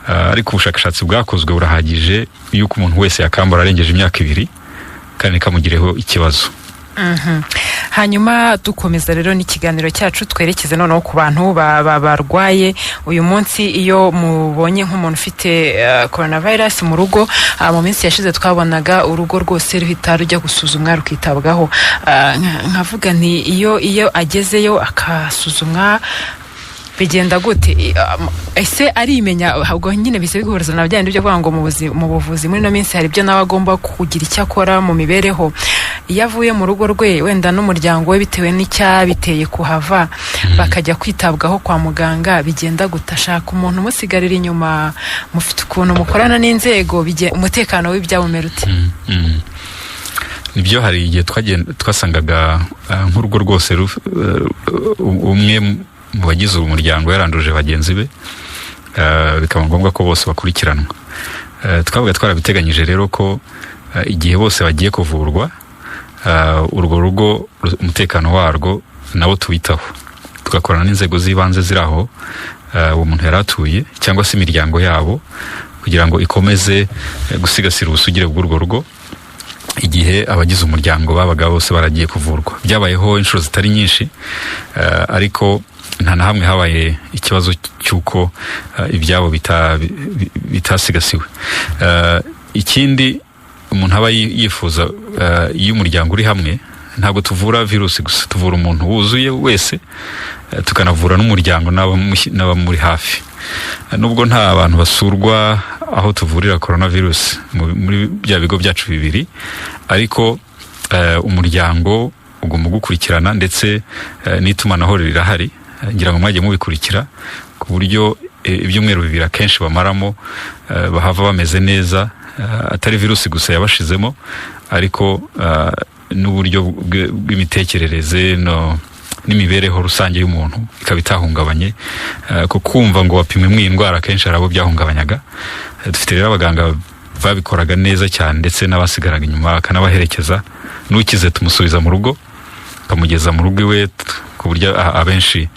Ariko ubushakashatsi bwakozwe burahagije yuko umuntu wese yakambara arengeje imyaka 2 kandi kamugireho ikibazo. hanyuma dukomeza rero n'ikiganiro cyacu twerekeze noneho ku bantu barwaye uyu munsi. Iyo mubonye nk'umuntu ufite coronavirus mu rugo, mu minsi yashize twabonaga urugo rwose ruhita rujya gusuzumwa rukitabwaho. Nkavuga nti iyo agezeyo akasuzumwa bigenda gute? Ese arimenya ahubwo nyine bise biguhuriza na byandi byo kuvuga ngo mu buvuzi muri no minsi hari ibyo nawe agomba kugira icyo akora mu mibereho. Iyo avuye mu rugo rwe wenda n'umuryango we bitewe n'icyabiteye kuhava bakajya kwitabwaho kwa muganga, bigenda gutashaka umuntu umusigarira inyuma, mufite ukuntu mukorana n'inzego, umutekano w'ibyabumera uti? Nibyo, hari igihe twasangaga nk'urugo rwose umwe mu bagize umuryango yaranduje bagenzi be, bikaba ngombwa ko bose bakurikiranwa. Twavuga twarabiteganyije rero ko igihe bose bagiye kuvurwa, urwo rugo umutekano warwo nabo tuwitaho, tugakorana n'inzego z'ibanze ziri aho uwo muntu yari atuye cyangwa se imiryango yabo, kugira ngo ikomeze gusigasira ubusugire bw'urwo rugo igihe abagize umuryango babaga bose baragiye kuvurwa. Byabayeho inshuro zitari nyinshi, ariko nta na hamwe habaye ikibazo cy'uko ibyabo bitasigasiwe. Ikindi umuntu aba yifuza, iyo umuryango uri hamwe, ntabwo tuvura virusi gusa, tuvura umuntu wuzuye wese, tukanavura n'umuryango n'abamuri hafi. Nubwo nta abantu basurwa aho tuvurira coronavirus muri bya bigo byacu bibiri, ariko umuryango ugomba gukurikirana, ndetse n'itumanaho rirahari, ngira ngo mwajye mubikurikira, ku buryo ibyumweru bibiri akenshi bamaramo bahava bameze neza, atari virusi gusa yabashizemo, ariko n'uburyo bw'imitekerereze n'imibereho rusange y'umuntu ikaba itahungabanye. Kumva ngo wapimwe mw'iyi ndwara akenshi hari abo byahungabanyaga. Dufite rero abaganga babikoraga neza cyane, ndetse n'abasigaraga inyuma bakanabaherekeza, n'ukize tumusubiza mu rugo, akamugeza mu rugo iwe, ku buryo abenshi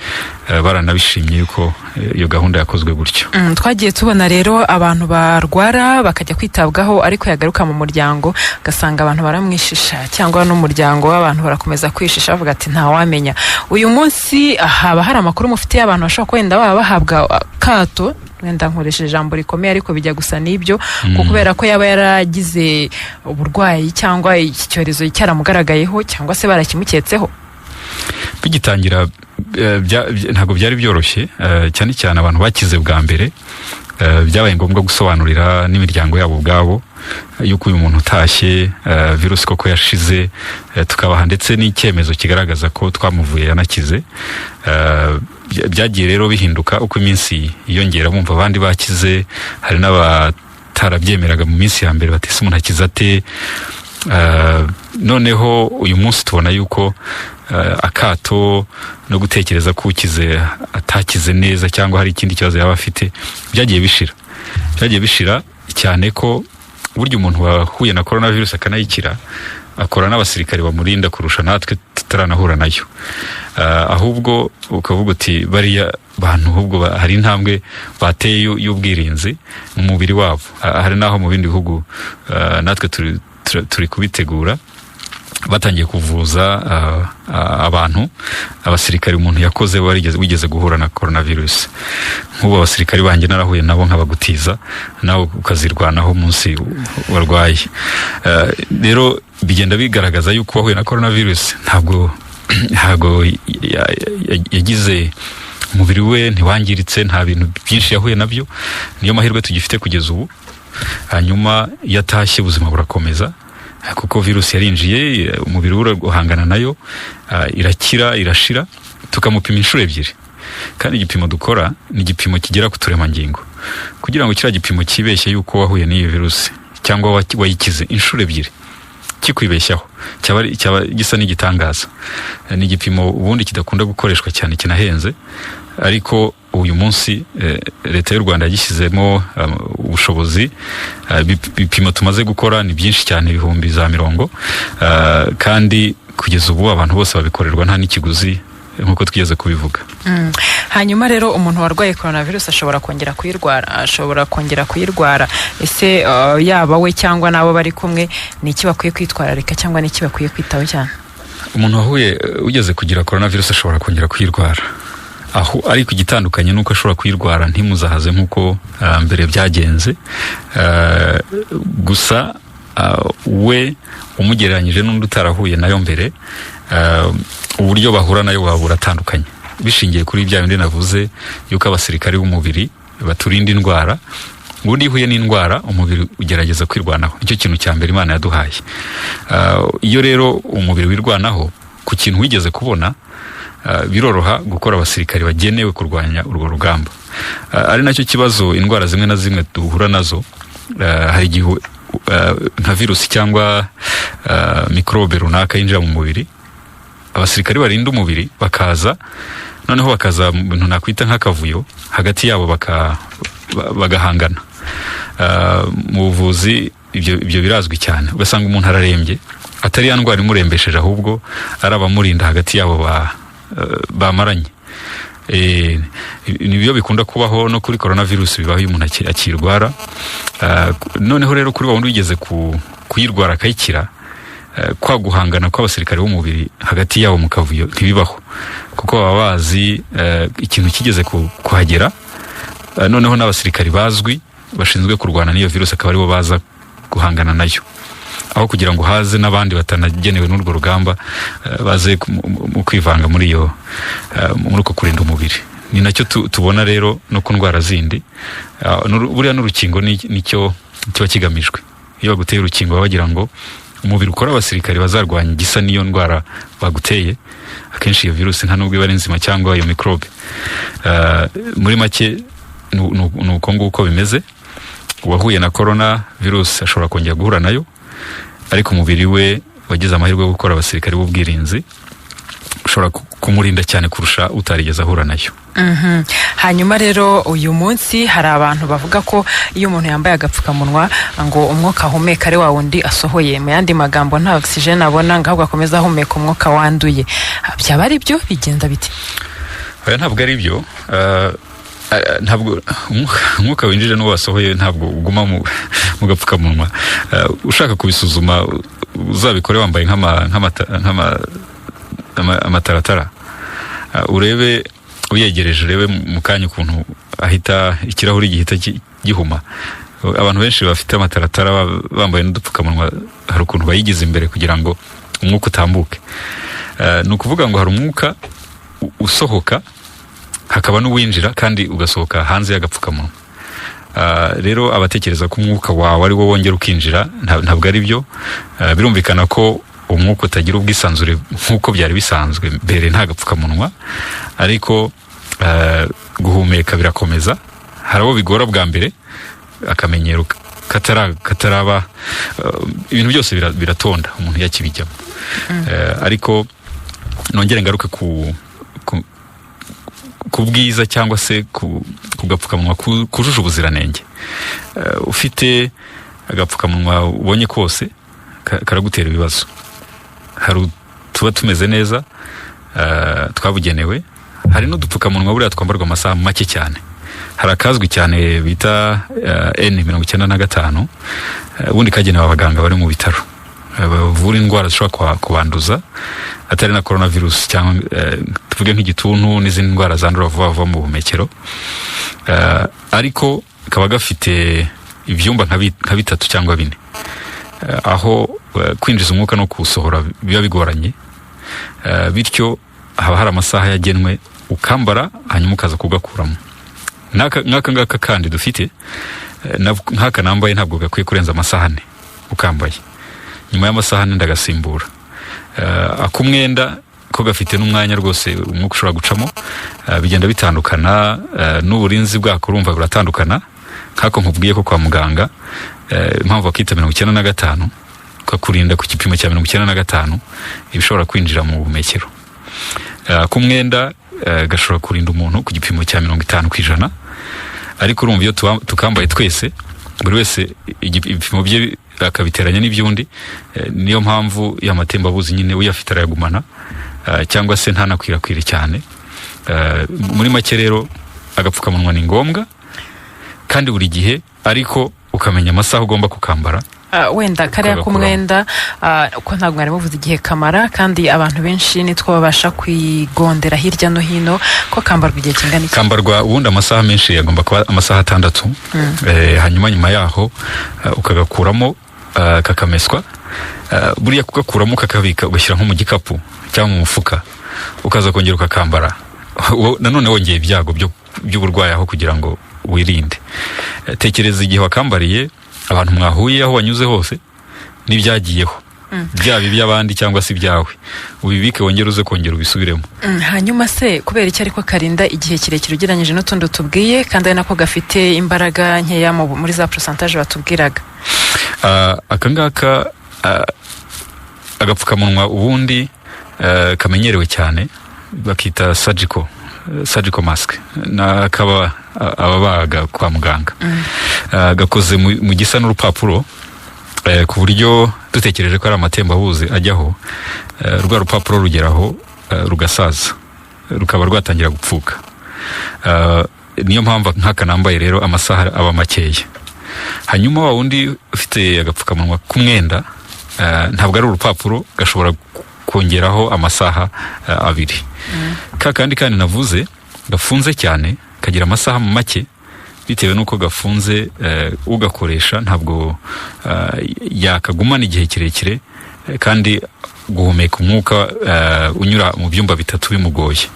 baranabishimye yuko iyo gahunda yakozwe gutyo. Twagiye tubona rero abantu barwara bakajya kwitabwaho, ariko yagaruka mu muryango gasanga abantu baramwishisha, cyangwa n'umuryango w'abantu barakomeza kwishisha bavuga ati ntawamenya. Uyu munsi haba hari amakuru mufite abantu bashobora kwenda baba bahabwa kato, wenda nkoresheje ijambo rikomeye ariko bijya gusa n'ibyo, kubera ko yaba yaragize uburwayi cyangwa iki cyorezo cyaramugaragayeho, cyangwa se barakimuketseho? Bigitangira ntabwo byari byoroshye, cyane cyane abantu bakize bwa mbere, byabaye ngombwa gusobanurira n'imiryango yabo ubwabo yuko uyu muntu utashye virusi koko yashize, tukabaha ndetse n'icyemezo kigaragaza ko twamuvuye yanakize. Byagiye rero bihinduka uko iminsi yiyongera, bumva abandi bakize, hari n'abatarabyemeraga mu minsi ya mbere, batese umuntu akize ate. Noneho uyu munsi tubona yuko akato no gutekereza ko ukize atakize neza cyangwa hari ikindi kibazo yaba afite byagiye bishira cyane ko burya umuntu wahuye na coronavirus akanayikira akora n'abasirikare bamurinda kurusha natwe tutaranahura nayo. Ahubwo ukavuga uti bariya bantu ahubwo hari intambwe bateye y'ubwirinzi mu mubiri wabo. Hari naho mu bindi bihugu natwe turi kubitegura, batangiye kuvuza abantu, abasirikare umuntu yakoze wigeze guhura na coronavirus. Nk'ubu abasirikare banjye narahuye nabo nkabagutiza, nawe ukazirwanaho munsi warwaye. Rero bigenda bigaragaza yuko wahuye na coronavirus ntabwo yagize umubiri we ntiwangiritse, nta bintu byinshi yahuye nabyo. Niyo mahirwe tugifite kugeza ubu. Hanyuma yatashye ubuzima burakomeza, kuko virusi yarinjiye, umubiri urahangana nayo, irakira irashira, tukamupima inshuro ebyiri. Kandi igipimo dukora ni igipimo kigera ku turemangingo, kugira ngo kiriya gipimo kibeshye yuko wahuye n'iyi virusi cyangwa wayikize inshuro ebyiri, kikwibeshyaho cyaba gisa n'igitangaza. Ni igipimo ubundi kidakunda gukoreshwa cyane, kinahenze, ariko uyu munsi leta y'u Rwanda yagishyizemo ubushobozi. Ibipimo tumaze gukora ni byinshi cyane, ibihumbi za 100, kandi kugeza ubu abantu bose babikorerwa nta n'ikiguzi nk'uko twigeze kubivuga. Hanyuma rero umuntu warwaye coronavirus ashobora kongera kuyirwara. Ese yaba we cyangwa nabo bari kumwe, ni iki bakwiye kwitwararika cyangwa ni iki bakwiye kwitaho cyane? umuntu wahuye ugeze kugira coronavirus ashobora kongera kuyirwara, aho ariko igitandukanye nuko ashobora kuyirwara ntimuzahaze nkuko mbere byagenze, gusa we umugereranyije n'undi utarahuye nayo mbere, uburyo bahura nayo waba buratandukanye bishingiye kuri bya bindi navuze yuko abasirikari b'umubiri baturinda indwara. Ubundi ihuye n'indwara umubiri ugerageza kwirwanaho, nicyo kintu cya mbere Imana yaduhaye. Iyo rero umubiri wirwanaho ku kintu wigeze kubona, biroroha gukora abasirikari bagenewe kurwanya urwo rugamba. Ari nacyo kibazo indwara zimwe na zimwe duhura nazo, hari igihe nka virusi cyangwa mikrobe runaka yinjira mu mubiri, abasirikari barinda umubiri bakaza, noneho bakaza ibintu nakwita nk'akavuyo hagati yabo bagahangana. Mu buvuzi ibyo birazwi cyane, ugasanga umuntu ararembye, atari ya ndwara imurembesheje, ahubwo ari abamurinda hagati yabo bamaranye. Nibyo bikunda kubaho no kuri coronavirus, bibaho iyo umuntu akirwara. Noneho rero kuri wundi wigeze kuyirwara akayikira, kwa guhangana kw'abasirikare b'umubiri hagati yabo mu kavuyo ntibibaho, kuko baba bazi ikintu kigeze kuhagera. Noneho n'abasirikari bazwi bashinzwe kurwana n'iyo virus akaba aribo baza guhangana nayo, aho kugira ngo haze n'abandi batanagenewe n'urwo rugamba baze mu kwivanga muri uko kurinda umubiri. Ni nacyo tubona rero no ku ndwara zindi. Buriya n'urukingo nicyo kiba kigamijwe. Iyo baguteye urukingo bagira ngo umubiri ukora abasirikari bazarwanya igisa n'iyo ndwara baguteye. Akenshi iyo virusi nta nubwo iba ari nzima cyangwa iyo mikrobe. Muri make nuko nguko bimeze. Uwahuye na corona virus ashobora kongera guhura nayo, ariko umubiri we wagize amahirwe yo gukora abasirikari b'ubwirinzi ushobora kumurinda cyane kurusha utarigeze ahura nayo. Hanyuma rero uyu munsi hari abantu bavuga ko iyo umuntu yambaye agapfukamunwa ngo umwuka ahumeka ari wa wundi asohoye, mu yandi magambo nta oxygen abona, ngo ahubwo akomeza ahumeka umwuka wanduye. Byaba ari byo? Bigenda biti? Oya, ntabwo ari byo. Ntabwo umwuka winjije n'uwo wasohoye ntabwo uguma mu gapfukamunwa. Ushaka kubisuzuma uzabikore wambaye nk'amataratara, urebe uyegereje, urebe mu kanya ukuntu ahita ikirahuri gihita gihuma. Abantu benshi bafite amataratara bambaye n'udupfukamunwa, hari ukuntu bayigize imbere kugira ngo umwuka utambuke. Ni ukuvuga ngo hari umwuka usohoka, hakaba n'uwinjira kandi ugasohoka hanze y'agapfukamunwa. Rero abatekereza ko umwuka wawe ari wo wongera ukinjira, ntabwo ari byo. Birumvikana ko umwuka utagira ubwisanzure nk'uko byari bisanzwe mbere nta gapfukamunwa, ariko guhumeka birakomeza. Hari abo bigora bwa mbere, akamenyero kataraba, ibintu byose biratonda umuntu yakibijyamo. Ariko nongere ngaruke ku bwiza cyangwa se ku gapfukamunwa kujuje ubuziranenge. Ufite agapfukamunwa ubonye kose karagutera ibibazo. Hari tuba tumeze neza, twabugenewe. Hari n'udupfukamunwa buriya twambarwa amasaha make cyane. Hari akazwi cyane bita N95, ubundi kagenewe abaganga bari mu bitaro bavura indwara zishobora kubanduza, atari na coronavirus cyangwa tuvuge nk'igituntu n'izindi ndwara zandura vuba mu buhumekero. Ariko kaba gafite ibyumba nka bitatu cyangwa 4, aho kwinjiza umwuka no kuwusohora biba bigoranye. Bityo haba hari amasaha yagenwe ukambara, hanyuma ukaza kugakuramo. N'aka ngaka kandi dufite, nk'aka nambaye ntabwo gakwiye kurenza amasaha 4 ukambaye. Nyuma y'amasaha 4 ndagasimbura. Akumwenda ko gafite n'umwanya rwose umwuka ushobora gucamo, bigenda bitandukana. N'uburinzi bwako urumva buratandukana. Nk'ako nkubwiye ko kwa muganga, impamvu bakita 95, kakurinda ku gipimo cya 95 ibishobora kwinjira mu buhumekero. Akumwenda gashobora kurinda umuntu ku gipimo cya 50%. Ariko urumva iyo tukambaye twese, buri wese ibipimo bye akabiteranya n'ibyundi, niyo mpamvu y'amatembabuzi nyine uyafite arayagumana, cyangwa se ntanakwirakwire cyane. Muri make rero agapfukamunwa ni ngombwa kandi buri gihe, ariko ukamenya amasaha ugomba kukambara wenda kariya k'umwenda uko ntabwo mwari muvuze igihe kamara kandi abantu benshi nitwo babasha kwigondera hirya no hino ko kambarwa igihe kingana iki? Kambarwa ubundi amasaha menshi agomba kuba amasaha 6 hanyuma nyuma yaho ukagakuramo kakameswa, buriya kugakuramo kakabika ugashyira nko mu gikapu cyangwa mu mufuka ukaza kongera ukakambara, nanone wongeye ibyago by'uburwayi aho kugira ngo wirinde. Tekereza igihe wakambariye, abantu mwahuye aho wanyuze hose n'ibyagiyeho, byaba iby'abandi cyangwa se ibyawe, ubibike wongere uze kongera ubisubiremo. Hanyuma se kubera iki ariko karinda igihe kirekire ugereranyije n'utundi tubwiye kandi ari nako gafite imbaraga nkeya muri za pourcentage batubwiraga? Akangaka agapfukamunwa ubundi kamenyerewe cyane bakita surgical mask, nakaba ababaga kwa muganga. Gakoze mu gisa n'urupapuro, ku buryo dutekereje ko ari amatembabuzi ajyaho, rwa rupapuro rugeraho rugasaza, rukaba rwatangira gupfuka. Niyo mpamvu nk'aka nambaye rero amasaha aba makeya. Hanyuma wa wundi ufite agapfukamunwa k'umwenda, ntabwo ari urupapuro, gashobora kongeraho amasaha 2. Kandi navuze gafunze cyane, kagira amasaha make bitewe nuko gafunze. Ugakoresha ntabwo yakagumana igihe kirekire, kandi guhumeka umwuka unyura mu byumba 3 bimugoye.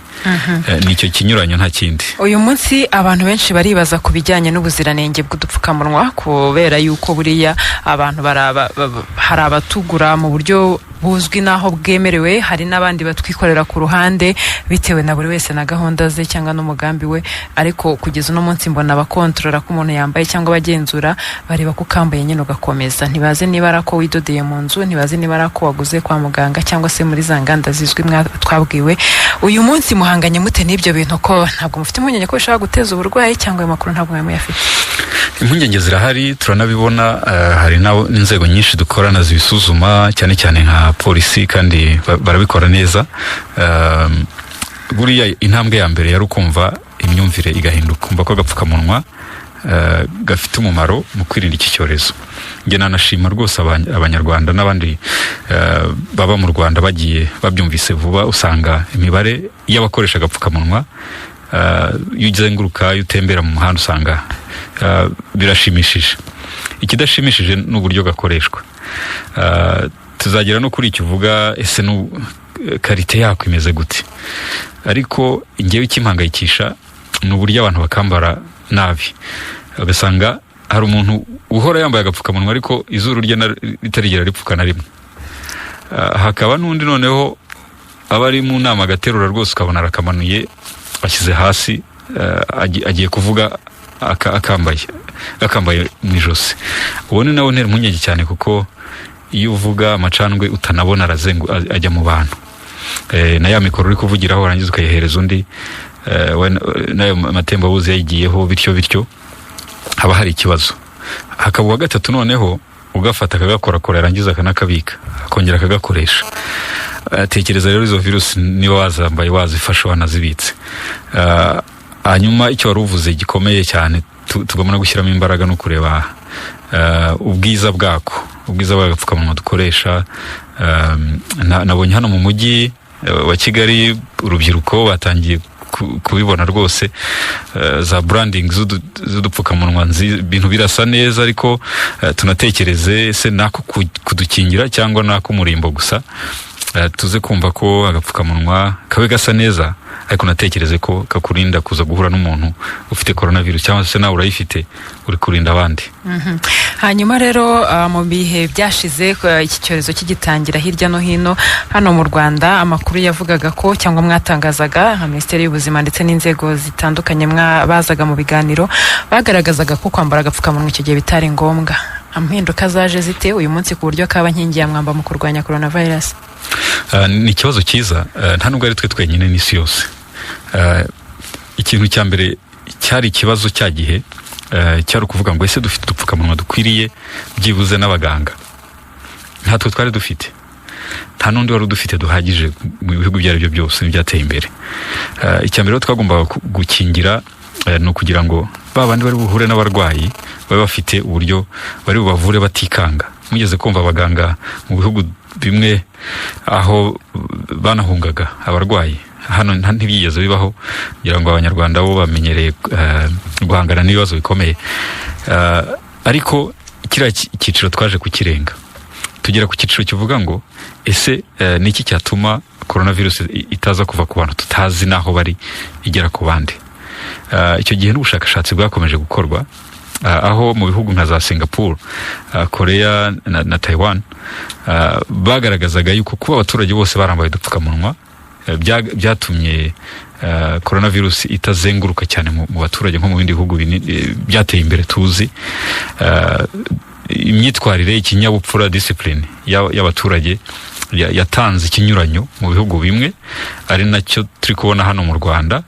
Nicyo kinyuranyo nta kindi. Uyu munsi abantu benshi baribaza ku bijyanye n'ubuziranenge bw'udupfukamunwa, kubera yuko buriya abantu hari abatugura mu buryo buzwi naho bwemerewe, hari n'abandi batwikorera ku ruhande bitewe na buri wese na gahunda ze cyangwa n'umugambi we, ariko kugeza uno munsi mbona abakontorora ko umuntu yambaye cyangwa abagenzura bareba ko kambaye nyine ugakomeza, ntibaze niba ari ako widodeye mu nzu, ntibaze niba ari ako waguze kwa muganga cyangwa se muri za nganda zizwi twabwiwe. Uyu munsi muhanganye mute n'ibyo bintu, ko ntabwo mufite impungenge ko bishobora guteza uburwayi, cyangwa ayo makuru ntabwo muyafite? Impungenge zirahari, turanabibona. Hari n'inzego nyinshi dukorana zibisuzuma, cyane cyane nka polisi, kandi barabikora neza. Buriya intambwe ya mbere yari ukumva imyumvire igahinduka, kumva ko agapfukamunwa gafite umumaro mu kwirinda iki cyorezo. Nge nanashima rwose abanyarwanda n'abandi baba mu Rwanda bagiye babyumvise vuba. Usanga imibare y'abakoresha agapfukamunwa, iyo uzenguruka, iyo utembera mu muhanda, usanga birashimishije. Ikidashimishije n'uburyo gakoreshwa. Tuzagera no kuri icyo uvuga, ese karite yako imeze gute? Ariko ngewe ikimpangayikisha ni uburyo abantu bakambara nabi. Ugasanga hari umuntu uhora yambaye agapfukamunwa ariko izuru rye ritarigera ripfuka na rimwe. Hakaba n'undi noneho aba ari mu nama agaterura rwose, ukabona arakamanuye ashyize hasi, agiye kuvuga akambaye mu ijosi. Uwo ni nawe ntera impungenge cyane, kuko iyo uvuga amacandwe utanabona ajya mu bantu. Na ya mikoro uri kuvugiraho warangiza ukayihereza undi, nayo matembabuzi yayigiyeho, bityo haba hari ikibazo. Hakaba uwa gatatu noneho ugafata akagakorakora, yarangiza akanakabika, akongera akagakoresha. Tekereza rero izo virusi niba wazambaye, wazifashe, wanazibitse. Hanyuma icyo wari uvuze gikomeye cyane tugomba no gushyiramo imbaraga no kureba ubwiza bw'agapfukamunwa dukoresha. Nabonye hano mu mujyi wa Kigali urubyiruko batangiye kubibona rwose, za branding z'udupfukamunwa, ibintu birasa neza, ariko tunatekereze se nako kudukingira cyangwa nako murimbo gusa. Tuze kumva ko agapfukamunwa kabe gasa neza, ariko natekereze ko kakurinda kuza guhura n'umuntu ufite coronavirus, cyangwa se nawe urayifite, uri kurinda abandi. Hanyuma rero mu bihe byashize iki cyorezo kigitangira hirya no hino hano mu Rwanda, amakuru yavugaga ko, cyangwa mwatangazaga nka Minisiteri y'Ubuzima ndetse n'inzego zitandukanye bazaga mu biganiro, bagaragazaga ko kwambara agapfukamunwa icyo gihe bitari ngombwa. Impinduka zaje zite uyu munsi ku buryo kaba nkingi ya mwamba mu kurwanya coronavirus? Ni ikibazo cyiza, nta nubwo ari twe twenyine, n'isi yose. Ikintu cya mbere cyari ikibazo cya gihe, cyari ukuvuga ngo ese dufite udupfukamunwa dukwiriye byibuze n'abaganga? Ntatwe twari dufite, nta n'undi wari udufite duhagije mu bihugu ibyo ari byo byose byateye imbere. Icya mbere twagombaga gukingira ni ukugira ngo ba bandi bari buhure n'abarwayi babe bafite uburyo bari bubavure batikanga. mugeze kumva abaganga mu bihugu bimwe aho banahungaga abarwayi, hano ntibyigeze bibaho, kugira ngo abanyarwanda bo bamenyereye guhangana n'ibibazo bikomeye. Ariko kiriya cyiciro twaje kukirenga, tugera ku cyiciro kivuga ngo ese niki cyatuma coronavirus itaza kuva ku bantu tutazi naho bari igera ku bandi. Icyo gihe n'ubushakashatsi bwakomeje gukorwa, aho mu bihugu nka za Singapore, Korea na Taiwan bagaragazaga yuko kuba abaturage bose barambaye udupfukamunwa byatumye coronavirus itazenguruka cyane mu baturage nko mu bindi bihugu byateye imbere tuzi. Imyitwarire, ikinyabupfura, discipline y'abaturage yatanze ikinyuranyo mu bihugu bimwe, ari nacyo turi kubona hano mu Rwanda.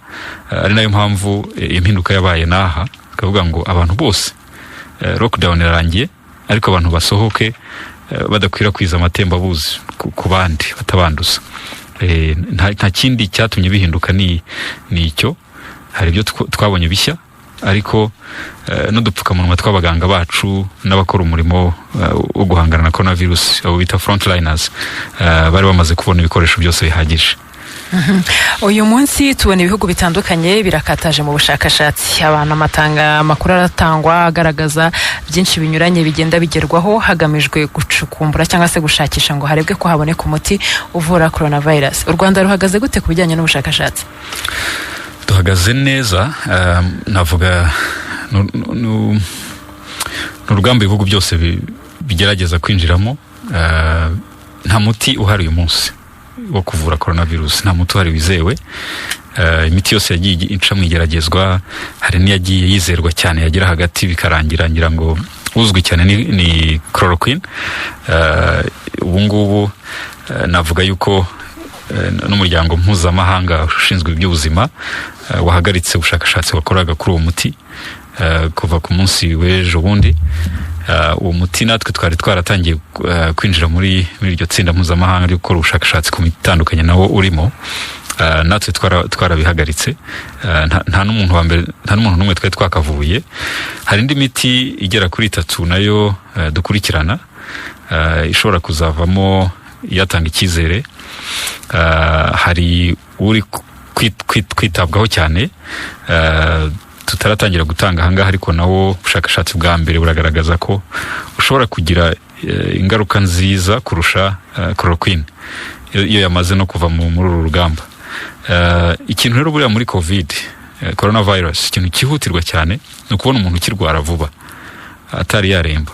Ari nayo mpamvu impinduka yabaye naha, kavuga ngo abantu bose lockdown yarangiye, ariko abantu basohoke badakwirakwiza amatembabuzi ku bandi batabanduza. Nta kindi cyatumye bihinduka ni icyo. Hari ibyo twabonye bishya, ariko n'udupfukamunwa tw'abaganga bacu n'abakora umurimo wo guhangana na coronavirus, abo bita frontliners, bari bamaze kubona ibikoresho byose bihagije. Uyu munsi tubona ibihugu bitandukanye birakataje mu bushakashatsi, abantu amakuru aratangwa agaragaza byinshi binyuranye bigenda bigerwaho hagamijwe gucukumbura cyangwa se gushakisha ngo harebwe ko haboneka umuti uvura coronavirus. U Rwanda ruhagaze gute ku bijyanye n'ubushakashatsi? Duhagaze neza, navuga n'urugamba ibihugu byose bigerageza kwinjiramo. Nta muti uhari uyu munsi wo kuvura coronavirus, nta muti uhari wizewe. Imiti yose yagiye ica mu igeragezwa, hari n'iyagiye yizerwa cyane yagera hagati bikarangira, ngira ngo uzwi cyane ni chloroquine. Ubu ngubu navuga yuko n'umuryango mpuzamahanga ushinzwe iby'ubuzima wahagaritse ubushakashatsi wakoraga kuri uwo muti kuva ku munsi w'ejo bundi. Uwo muti natwe twari twaratangiye kwinjira muri iryo tsinda mpuzamahanga ryo gukora ubushakashatsi ku miti itandukanye nawo urimo. Natwe twarabihagaritse, nta n'umuntu n'umwe twari twakavuye. Hari indi miti igera kuri 3 nayo dukurikirana, ishobora kuzavamo yatanga icyizere. Hari uri kwitabwaho cyane, tutaratangira gutanga ahangaha, ariko nawo ubushakashatsi bwa mbere buragaragaza ko ushobora kugira ingaruka nziza kurusha chloroquine iyo yamaze no kuva muri uru rugamba. Ikintu rero buriya muri covid coronavirus, ikintu cyihutirwa cyane ni ukubona umuntu ukirwara vuba atari yaremba,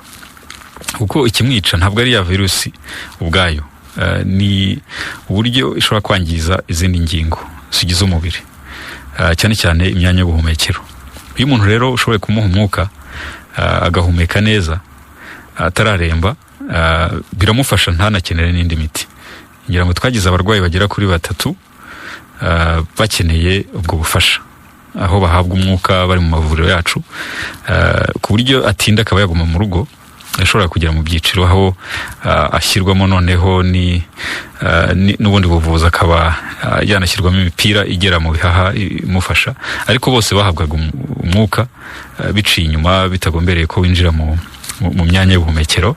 kuko ikimwica ntabwo ari ya virusi ubwayo, ni uburyo ishobora kwangiza izindi ngingo zigize umubiri, cyane cyane imyanya y'ubuhumekero. Iyo umuntu rero ushoboye kumuha umwuka agahumeka neza atararemba, biramufasha ntanakenere n'indi miti. Ngira ngo twagize abarwayi bagera kuri 3 bakeneye ubwo bufasha, aho bahabwa umwuka bari mu mavuriro yacu, ku buryo atinda akaba yaguma mu rugo. Ashobora kugera mu byiciro aho ashyirwamo noneho n'ubundi buvuzi, akaba yanashyirwamo imipira igera mu bihaha imufasha, ariko bose bahabwaga umwuka biciye inyuma, bitagombereye ko winjira mu myanya y'ubuhumekero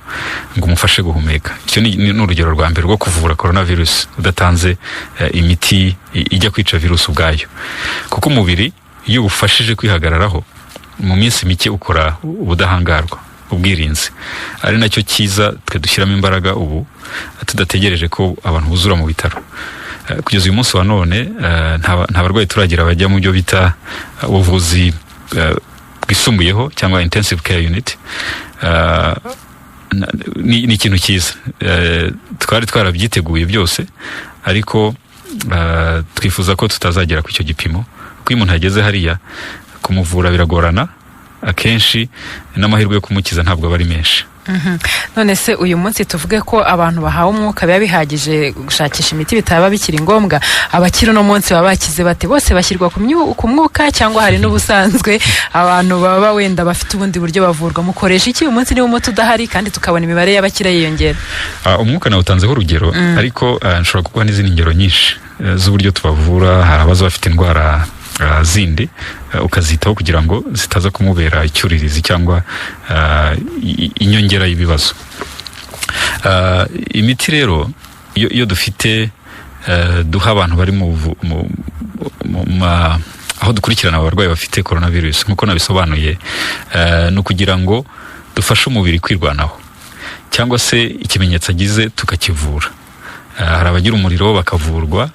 ngo umufashe guhumeka. Icyo ni urugero rwa mbere rwo kuvura coronavirus udatanze imiti ijya kwica virus ubwayo, kuko umubiri iyo ufashije kwihagararaho mu minsi mike ukora ubudahangarwa, ubwirinzi. Ari nacyo cyiza twe dushyiramo imbaraga ubu, tudategereje ko abantu buzura mu bitaro. Kugeza uyu munsi wa none nta barwayi turagira bajya mu byo bita ubuvuzi bwisumbuyeho cyangwa intensive care unit. Ni ikintu cyiza, twari twarabyiteguye byose, ariko twifuza ko tutazagera ku icyo gipimo, kuko iyo umuntu ageze hariya kumuvura biragorana, akenshi n'amahirwe yo kumukiza ntabwo aba ari menshi. None se uyu munsi tuvuge ko abantu bahawe umwuka biba bihagije gushakisha imiti bitaba bikiri ngombwa, abakiri no munsi baba bakize bate? Bose bashyirwa ku mwuka cyangwa hari n'ubusanzwe abantu baba wenda bafite ubundi buryo bavurwa? Mukoresha iki uyu munsi niba umuti udahari kandi tukabona imibare y'abakira yiyongera? Umwuka nawe utanzeho urugero, ariko nshobora kuguha n'izindi ngero nyinshi z'uburyo tubavura. Hari abaza bafite indwara zindi ukazitaho kugira ngo zitaza kumubera icyuririzi cyangwa inyongera y'ibibazo. Imiti rero iyo dufite duha abantu bari aho dukurikirana abarwayi bafite coronavirus nkuko nabisobanuye, no kugira ngo dufashe umubiri kwirwanaho cyangwa se ikimenyetso agize tukakivura. Hari abagira umuriro bakavurwa,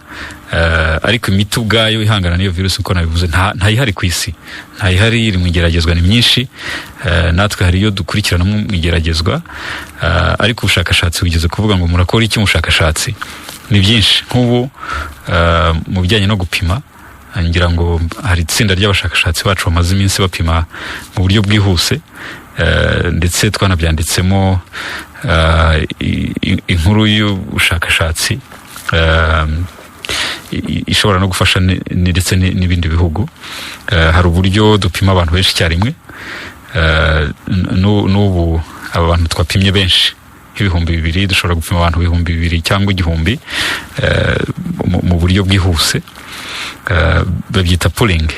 ariko imiti ubwayo ihangana n'iyo virus uko nabivuze ntayihari ku isi, ntayihari, iri mu igeragezwa ni myinshi. Natwe hari iyo dukurikirana mu igeragezwa, ariko ubushakashatsi bugeze kuvuga ngo murakora iki mu bushakashatsi ni byinshi. Nk'ubu mu bijyanye no gupima, ngira ngo hari itsinda ry'abashakashatsi bacu bamaze iminsi bapima mu buryo bwihuse, ndetse twanabyanditsemo inkuru y'ubushakashatsi ishobora no gufasha ndetse n'ibindi bihugu. Hari uburyo dupima abantu benshi icyarimwe, n'ubu aba bantu twapimye benshi nk'ibihumbi 2,000, dushobora gupima abantu 2,000 cyangwa 1,000 mu buryo bwihuse, babyita pooling.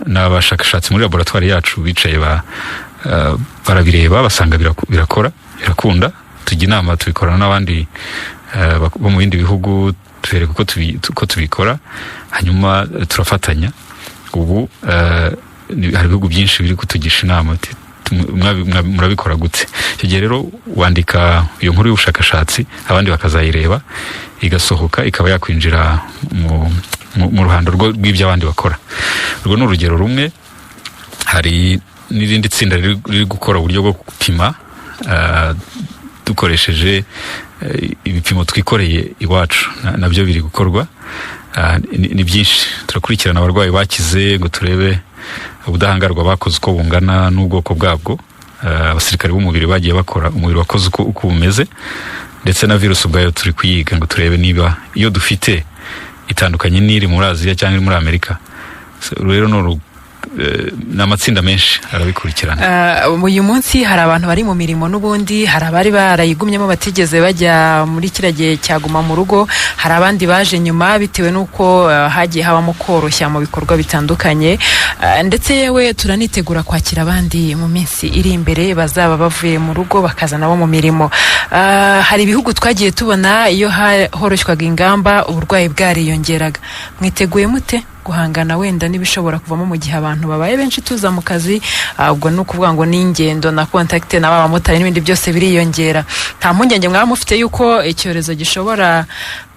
N'abashakashatsi muri laboratoire yacu bicaye barabireba basanga birakunda. Tujya inama tubikorana n'abandi bo mu bindi bihugu, tubereka uko tubikora, hanyuma turafatanya. Ubu hari ibihugu byinshi biri kutugisha inama, murabikora gute. Icyo gihe rero wandika iyo nkuru y'ubushakashatsi, abandi bakazayireba, igasohoka ikaba yakwinjira mu ruhando rw'ibyo abandi bakora. Urwo ni urugero rumwe. Hari n'irindi tsinda riri gukora uburyo bwo gupima dukoresheje ibipimo twikoreye iwacu, nabyo biri gukorwa. Ni byinshi. Turakurikirana abarwayi bakize ngo turebe ubudahangarwa bakoze uko bungana n'ubwoko bwabwo. Abasirikare b'umubiri bagiye bakora umubiri wakoze uko bumeze, ndetse na virusi ubwayo turi kuyiga ngo turebe niba iyo dufite itandukanye n'iri muri Aziya cyangwa iri muri Amerika. Rero ni amatsinda menshi arabikurikirana. Uyu munsi hari abantu bari mu mirimo n'ubundi, hari abari barayigumyemo batigeze bajya muri kiriya gihe cyaguma mu rugo, hari abandi baje nyuma bitewe n'uko hagiye habamo koroshya mu bikorwa bitandukanye, ndetse yewe turanitegura kwakira abandi mu minsi iri imbere bazaba bavuye mu rugo bakaza nabo mu mirimo. Hari ibihugu twagiye tubona iyo horoshywaga ingamba uburwayi bwariyongeraga. Mwiteguye mute guhangana wenda n'ibishobora kuvamo mu gihe abantu babaye benshi tuza mu kazi? Ubwo ni ukuvuga ngo n'ingendo na kontakite n'abamotari n'ibindi byose biriyongera. Nta mpungenge mwaba mufite yuko icyorezo gishobora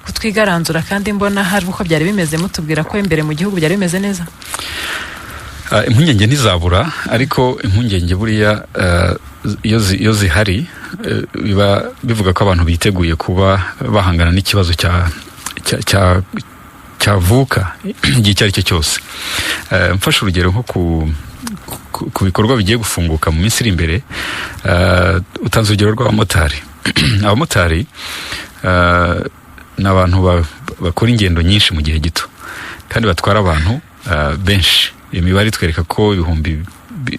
kutwigaranzura? Kandi mbona hari uko byari bimeze, mutubwira ko imbere mu gihugu byari bimeze neza. Impungenge ntizabura, ariko impungenge buriya iyo zihari biba bivuga ko abantu biteguye kuba bahangana n'ikibazo cyavuka igihe icyo ari cyo cyose. Mfashe urugero nko ku bikorwa bigiye gufunguka mu minsi iri imbere. Utanze urugero rw'abamotari. Abamotari ni abantu bakora ingendo nyinshi mu gihe gito kandi batwara abantu benshi. Imibare itwereka ko ibihumbi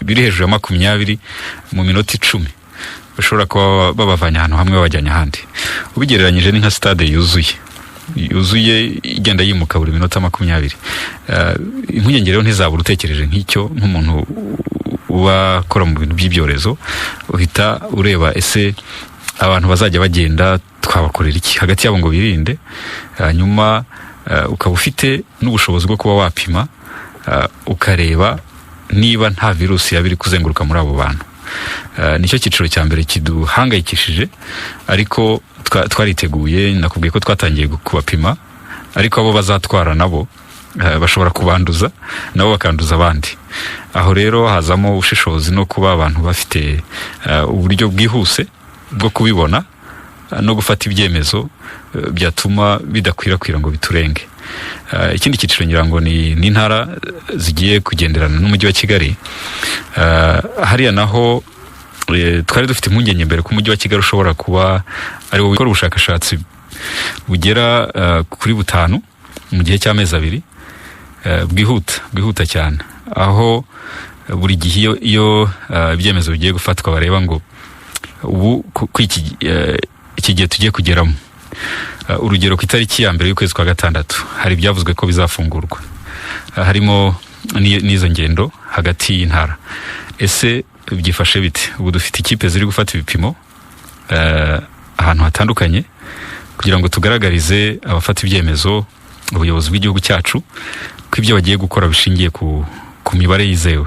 biri hejuru ya 20 mu minota 10 bashobora kuba babavanye ahantu hamwe babajyanye ahandi. Ubigereranyije ni nka stade yuzuye igenda yimuka buri minota 20. Impungenge rero ntizabura utekereje nk'icyo, nk'umuntu uba akora mu bintu by'ibyorezo, uhita ureba ese abantu bazajya bagenda twabakorera iki hagati yabo ngo birinde. Hanyuma ukaba ufite n'ubushobozi bwo kuba wapima ukareba niba nta virusi yaba iri kuzenguruka muri abo bantu. Nicyo cyiciro cya mbere kiduhangayikishije, ariko twariteguye. Nakubwiye ko twatangiye kubapima, ariko abo bazatwara nabo bashobora kubanduza nabo bakanduza abandi. Aho rero hazamo ubushishozi no kuba abantu bafite uburyo bwihuse bwo kubibona no gufata ibyemezo byatuma bidakwirakwira ngo biturenge. Ikindi cyiciro ngira ngo ni intara zigiye kugenderana n'umujyi wa Kigali. Hariya naho twari dufite impungenge mbere ko umujyi wa Kigali ushobora kuba ari wo gukora ubushakashatsi bugera kuri 5 mu gihe cy'amezi 2, bwihuta cyane, aho buri gihe iyo ibyemezo bigiye gufatwa bareba ngo ubu iki gihe tugiye kugeramo. Urugero ku itariki ya mbere y'ukwezi kwa 6 hari byavuzwe ko bizafungurwa, harimo n'izo ngendo hagati y'intara. Ese byifashe bite? Ubu dufite ikipe ziri gufata ibipimo ahantu hatandukanye kugira ngo tugaragarize abafata ibyemezo ubuyobozi bw'igihugu cyacu ko ibyo bagiye gukora bishingiye ku mibare yizewe.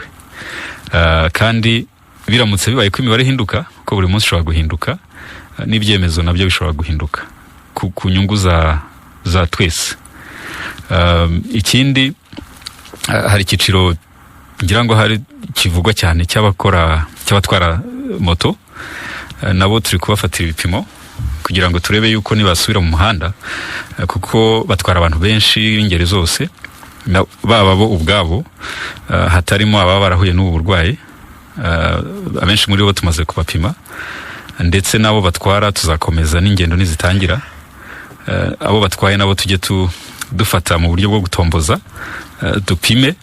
Kandi biramutse bibaye ko imibare ihinduka, ko buri munsi ushobora guhinduka, n'ibyemezo nabyo bishobora guhinduka ku nyungu za twese. Ikindi, hari icyiciro ngira ngo hari kivugwa cyane cy'abatwara moto, nabo turi kubafatira ibipimo kugira ngo turebe yuko nibasubira mu muhanda, kuko batwara abantu benshi b'ingeri zose, baba bo ubwabo, hatarimo ababa barahuye n'ubu burwayi. Abenshi muri bo tumaze kubapima, ndetse nabo batwara tuzakomeza n'ingendo nizitangira. Abo batwaye nabo tujye dufata mu buryo bwo gutomboza, dupime,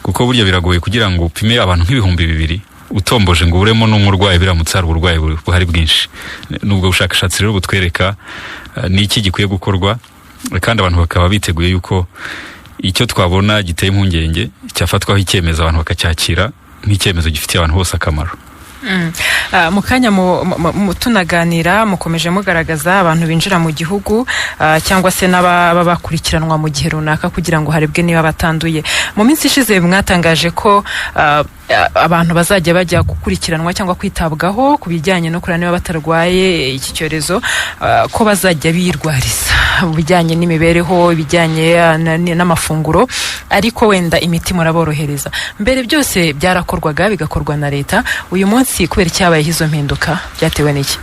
kuko burya biragoye kugira ngo upime abantu nk'ibihumbi 2,000 utomboje ngo uremo n'umurwayi biramutse hari uburwayi buhari bwinshi. Nubwo bushakashatsi rero butwereka n'iki gikwiye gukorwa, kandi abantu bakaba biteguye yuko icyo twabona giteye impungenge cyafatwaho icyemezo, abantu bakacyakira nk'icyemezo gifitiye abantu bose akamaro. Mukanya tunaganira mukomeje mugaragaza abantu binjira mu gihugu cyangwa se n'ababa bakurikiranwa mu gihe runaka kugira ngo harebwe niba batanduye. Mu minsi ishize mwatangaje ko abantu bazajya bajya gukurikiranwa cyangwa kwitabwaho ku bijyanye no kureba niba batarwaye iki cyorezo, ko bazajya birwariza bijyanye n'imibereho, bijyanye n'amafunguro, ariko wenda imiti muraborohereza. Mbere byose byarakorwaga bigakorwa na leta, uyu munsi kubera icyabayeho izo mpinduka byatewe n'iki?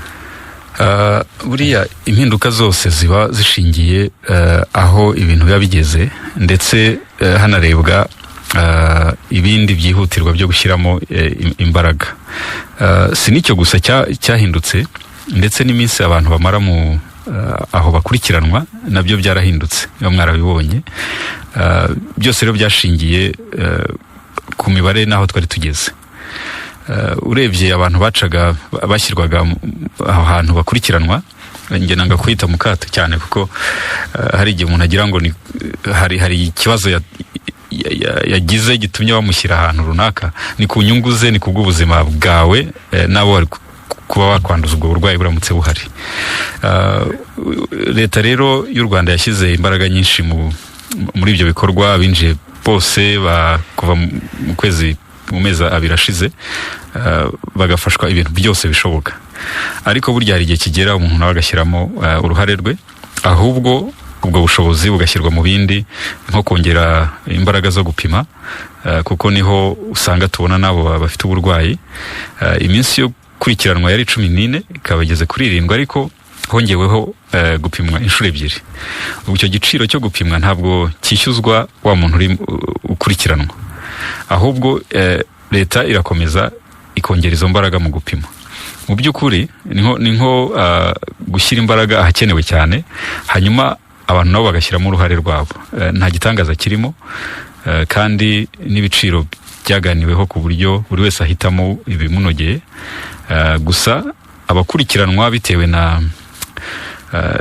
Buriya impinduka zose ziba zishingiye aho ibintu biba bigeze, ndetse hanarebwa ibindi byihutirwa byo gushyiramo imbaraga. Si nicyo gusa cyahindutse, ndetse n'iminsi abantu bamara aho bakurikiranwa nabyo byarahindutse, iyo mwarabibonye. Byose rero byashingiye ku mibare n'aho twari tugeze. Urebye abantu bashyirwaga aho hantu bakurikiranwa, njye nanga kwita mu kato cyane, kuko hari igihe umuntu agira ngo hari ikibazo yagize gitumye bamushyira ahantu runaka. Ni ku nyungu ze, ni kubw'ubuzima bwawe, nabo kuba wakwanduza ubwo burwayi buramutse buhari. Leta rero y'u Rwanda yashyize imbaraga nyinshi muri ibyo bikorwa. Binjiye bose kuva mu mezi 2 ashize, bagafashwa ibintu byose bishoboka. Ariko burya hari igihe kigera umuntu nawe agashyiramo uruhare rwe, ahubwo ubwo bushobozi bugashyirwa mu bindi, nko kongera imbaraga zo gupima, kuko niho usanga tubona nabo bafite uburwayi. Iminsi yo kurikiranwa yari 14, ikaba igeze kuri 7, ariko hongeweho gupimwa inshuro 2. Ubwo icyo giciro cyo gupimwa ntabwo cyishyuzwa wa muntu uri ukurikiranwa, ahubwo leta irakomeza ikongera izo mbaraga mu gupima. Mu by'ukuri ni nko gushyira imbaraga ahakenewe cyane, hanyuma abantu nabo bagashyiramo uruhare rwabo. Nta gitangaza kirimo, kandi n'ibiciro byaganiweho ku buryo buri wese ahitamo ibimunogeye. Gusa abakurikiranwa bitewe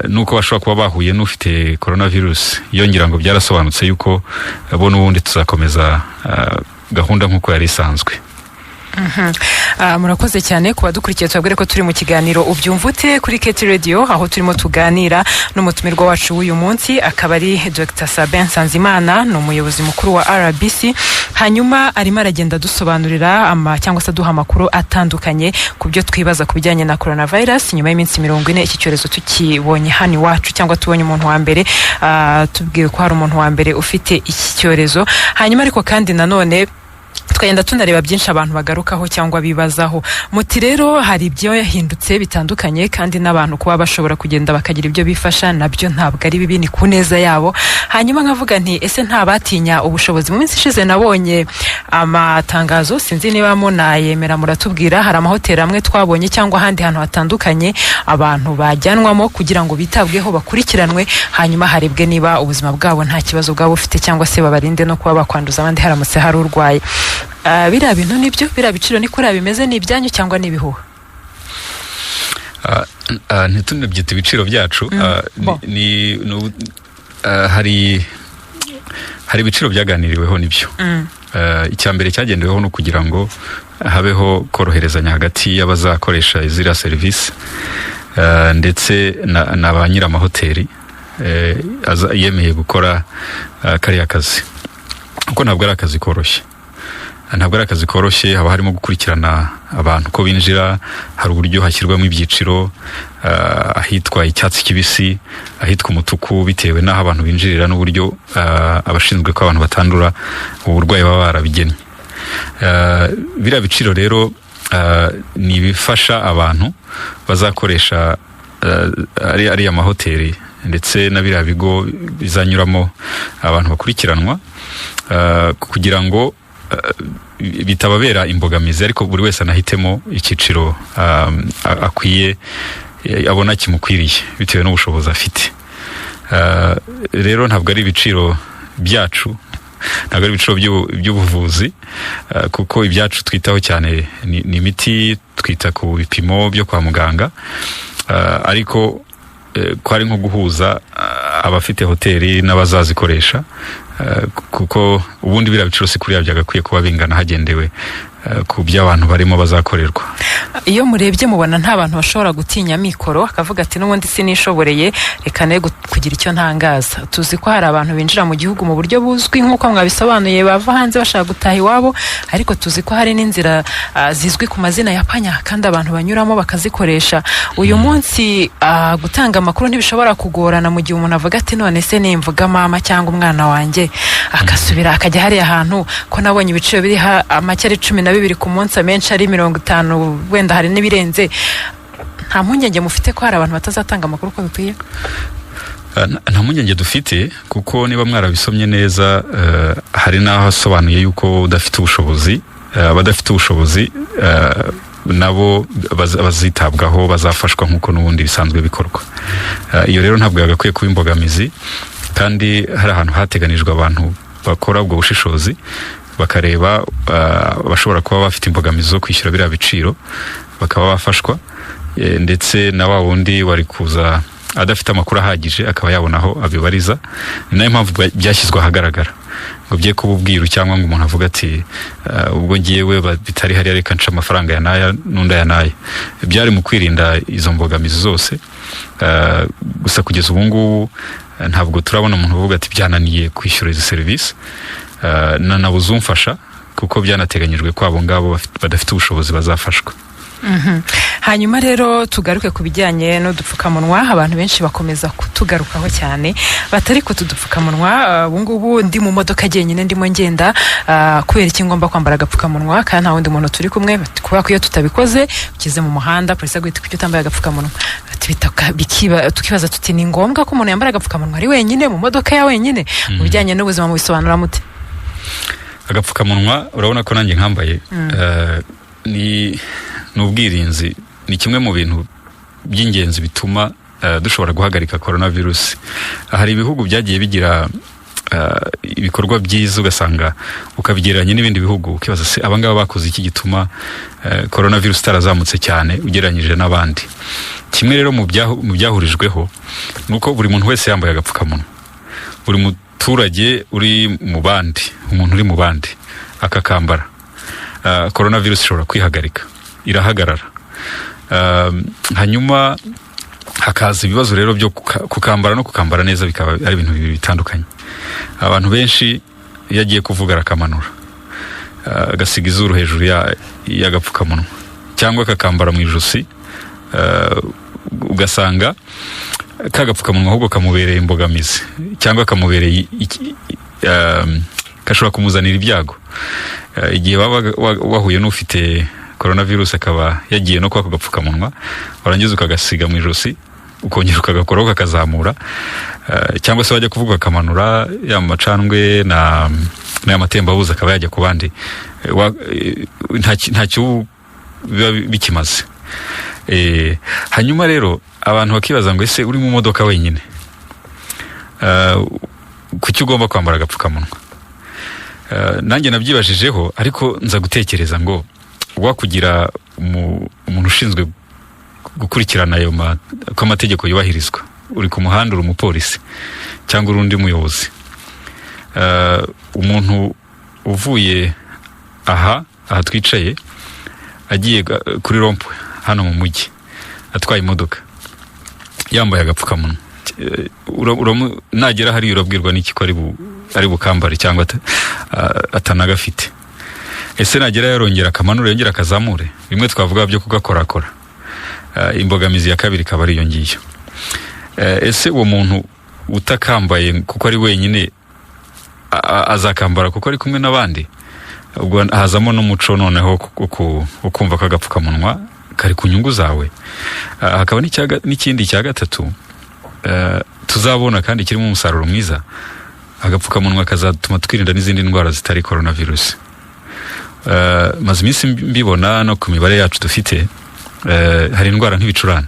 nuko bashobora kuba bahuye n'ufite coronavirus, yongera ngo byarasobanutse yuko bo n'ubundi tuzakomeza gahunda nk'uko yari isanzwe. Murakoze cyane kuba dukurikiye. Tubabwire ko turi mu kiganiro Ubyumvute kuri Keti Radio, aho turimo tuganira n'umutumirwa wacu w'uyu munsi, akaba ari Dr. Sabin Nsanzimana, ni umuyobozi mukuru wa RBC. Hanyuma arimo aragenda dusobanurira cyangwa se duha amakuru atandukanye ku byo twibaza ku bijyanye na coronavirus. Nyuma y'iminsi 40 iki cyorezo tukibonye hano iwacu, cyangwa tubonye umuntu wa mbere, tubwiye ko hari umuntu wa mbere ufite iki cyorezo. Hanyuma ariko kandi nanone twagenda tunareba byinshi abantu bagarukaho cyangwa bibazaho. Muti rero hari ibyo yahindutse bitandukanye, kandi n'abantu kuba bashobora kugenda bakagira ibyo bifasha nabyo ntabwo ari bibi, ni ku neza yabo. Hanyuma nkavuga nti ese ntabatinya ubushobozi? Mu minsi ishize nabonye amatangazo, sinzi niba munayemera muratubwira, hari amahoteli amwe twabonye cyangwa ahandi hantu hatandukanye abantu bajyanwamo kugira ngo bitabweho, bakurikiranwe, hanyuma harebwe niba ubuzima bwabo nta kibazo bwabo bufite, cyangwa se babarinde no kuba bakwanduza abandi haramutse hari urwaye. Biriya bintu nibyo, biriya biciro ni kuri bimeze, ni ibyanyu cyangwa ni ibihuha? Ntitunabyita ibiciro byacu. Hari ibiciro byaganiriweho, nibyo. icya mbere cyagendeweho no kugira ngo habeho koroherezanya hagati y'abazakoresha ziriya serivisi ndetse na ba nyir'amahoteli yemeye gukora kariya kazi, kuko ntabwo ari akazi koroshye. Haba harimo gukurikirana abantu ko binjira, hari uburyo hashyirwamo ibyiciro, ahitwa icyatsi kibisi, ahitwa umutuku, bitewe n'aho abantu binjirira n'uburyo abashinzwe ko abantu batandura uburwayi baba barabigennye. Biriya biciro rero ni ibifasha abantu bazakoresha ariya mahoteli ndetse na biriya bigo bizanyuramo abantu bakurikiranwa, kugira ngo bitababera imbogamizi, ariko buri wese anahitemo icyiciro akwiye, abona kimukwiriye bitewe n'ubushobozi afite. Rero ntabwo ari ibiciro byacu, ntabwo ari ibiciro by'ubuvuzi, kuko ibyacu twitaho cyane ni imiti, twita ku bipimo byo kwa muganga, ariko ko ari nko guhuza abafite hoteli n'abazazikoresha, kuko ubundi biriya biciro si kuriya byagakwiye kuba bingana hagendewe ku by'abantu barimo bazakorerwa. Iyo murebye mubona nta bantu bashobora gutinya mikoro akavuga ati n'ubundi sinishoboreye, reka ne kugira icyo ntangaza? Tuzi ko hari abantu binjira mu gihugu mu buryo buzwi nk'uko mwabisobanuye, bava hanze bashaka gutaha iwabo, ariko tuzi ko hari n'inzira zizwi ku mazina ya panya kandi abantu banyuramo bakazikoresha. Uyu munsi gutanga amakuru ntibishobora kugorana mu gihe umuntu avuga ati none se nimvuga mama cyangwa umwana wanjye akasubira akajya hariya hantu, ko nabonye ibiciro biri make ari 12 ku munsi, amenshi ari 50, wenda hari n'ibirenze. Nta mpungenge mufite ko hari abantu batazatanga amakuru uko bikwiye? Nta mpungenge dufite, kuko niba mwarabisomye neza, hari n'aho asobanuye yuko udafite ubushobozi, abadafite ubushobozi nabo bazitabwaho, bazafashwa nk'uko n'ubundi bisanzwe bikorwa. Iyo rero ntabwo yagakwiye kuba imbogamizi, kandi hari ahantu hateganijwe abantu bakora ubwo bushishozi, bakareba bashobora kuba bafite imbogamizi zo kwishyura biriya biciro, bakaba bafashwa, ndetse na wa wundi wari kuza adafite amakuru ahagije akaba yabona aho abibariza. Ni nayo mpamvu byashyizwe ahagaragara, ngo bye kuba ubwiru cyangwa ngo umuntu avuga ati ubwo ngiyewe bitari hariya reka nca amafaranga ya naya n'unda ya naya. Byari mu kwirinda izo mbogamizi zose. Gusa kugeza ubu ngubu ntabwo turabona umuntu uvuga ati byananiye kwishyura izi serivisi, nabuze umfasha, kuko byanateganyijwe ko abo ngabo badafite ubushobozi bazafashwa. Hanyuma rero tugaruke ku bijyanye n'udupfukamunwa. Abantu benshi bakomeza kutugarukaho cyane, batari ko tudupfukamunwa. Ubu ngubu ndi mu modoka jyenyine ndimo ngenda, kubera iki ngomba kwambara agapfukamunwa kandi nta wundi muntu turi kumwe, kubera ko iyo tutabikoze ukize mu muhanda polisi aguhita kuki utambaye agapfukamunwa, tukibaza tuti ni ngombwa ko umuntu yambara agapfukamunwa ari wenyine mu modoka ya wenyine? Mu bijyanye n'ubuzima mu bisobanura mute? Agapfukamunwa urabona ko nanjye nkambaye, ni ubwirinzi, ni kimwe mu bintu by'ingenzi bituma dushobora guhagarika coronavirus. Hari ibihugu byagiye bigira ibikorwa byiza, ugasanga ukabigereranya n'ibindi bihugu, ukibaza se abangaba bakoze iki gituma coronavirus itarazamutse cyane ugereranyije n'abandi. Kimwe rero mu byahurijweho nuko buri muntu wese yambaye agapfukamunwa, buri muturage uri mu bandi, umuntu uri mu bandi akakambara, coronavirus ishobora kwihagarika, irahagarara. Hanyuma hakaza ibibazo rero byo kukambara no kukambara neza, bikaba ari ibintu bibiri bitandukanye. Abantu benshi iyo agiye kuvuga arakamanura, agasiga izuru hejuru y'agapfukamunwa, cyangwa akakambara mu ijosi, ugasanga kagapfukamunwa ahubwo kamubereye imbogamizi, cyangwa kamubereye gashobora kumuzanira ibyago. Igihe wahuye n'ufite coronavirus akaba yagiye no kwako gapfukamunwa, warangiza ukagasiga mu ijosi, ukongera ukagakoraho kakazamura, cyangwa se wajya kuvuga akamanura ya macandwe na matembabuzi akaba yajya ku bandi, ntacyo biba bikimaze. Hanyuma rero abantu bakibaza ngo ese uri mu modoka wenyine, kuki ugomba kwambara agapfukamunwa? Nanjye nabyibajijeho, ariko nza gutekereza ngo wakugira umuntu ushinzwe gukurikirana ayo ko amategeko yubahirizwa, uri ku muhanda, uri umupolisi cyangwa urundi muyobozi, umuntu uvuye aha twicaye agiye kuri rompwe hano mu mujyi atwaye imodoka yambaye agapfukamunwa, nagera hari urabwirwa n'iki ko ari bukambare cyangwa atanagafite. Ese nagera yarongera akamanura yongera akazamure, bimwe twavuga byo kugakorakora. Imbogamizi ya kabiri kaba ari iyo ngiyo. Ese uwo muntu utakambaye kuko ari wenyine azakambara kuko ari kumwe n'abandi? Ubwo hazamo n'umuco noneho ukumva ko agapfukamunwa kari ku nyungu zawe. Hakaba n'ikindi cya gatatu tuzabona kandi kirimo umusaruro mwiza, agapfukamunwa kazatuma twirinda n'izindi ndwara zitari coronavirus. Maze iminsi mbibona no ku mibare yacu dufite, hari indwara nk'ibicurane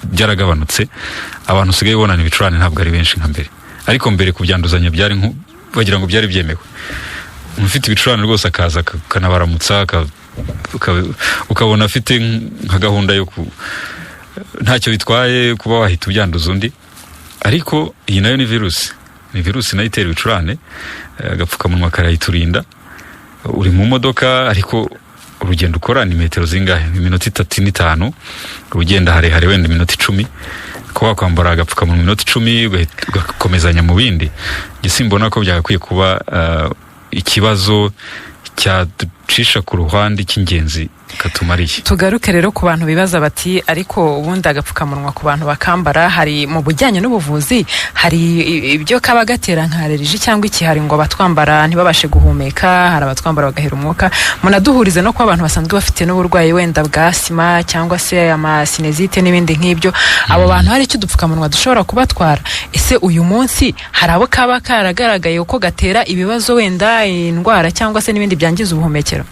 byaragabanutse, abantu usigaye ubonana ibicurane ntabwo ari benshi nka mbere. Ariko mbere kubyanduzanya byari bagira ngo byari byemewe. Ufite ibicurane rwose akaza kanabaramutsa ukabona afite nka gahunda yo ntacyo bitwaye kuba wahita ubyanduza undi. Ariko iyi nayo ni virusi nayo itera ibicurane. Agapfukamunwa karayiturinda. Uri mu modoka ariko urugendo ukora ni metero zingahe? Iminota 3-5, ugenda harehare wenda iminota 10. Ko wakwambara agapfukamunwa iminota 10 ugakomezanya mu bindi, gisimbona ko byagakwiye kuba ikibazo cyaducisha ku ruhande cy'ingenzi katumariye. Tugaruke rero ku bantu bibaza bati ariko ubundi agapfukamunwa ku bantu bakambara, hari mu bujyanye n'ubuvuzi hari ibyo kaba gatera nka allergie cyangwa iki, hari ngo abatwambara ntibabashe guhumeka, hari abatwambara bagahera umwuka. Munaduhurize no ku abantu basanzwe bafite n'uburwayi wenda bwa asima cyangwa se amasinezite n'ibindi nk'ibyo, abo bantu hari icyo dupfukamunwa dushobora kubatwara. Ese uyu munsi hari abo kaba karagaragaye uko gatera ibibazo wenda indwara cyangwa se n'ibindi byangiza ubuhumekero?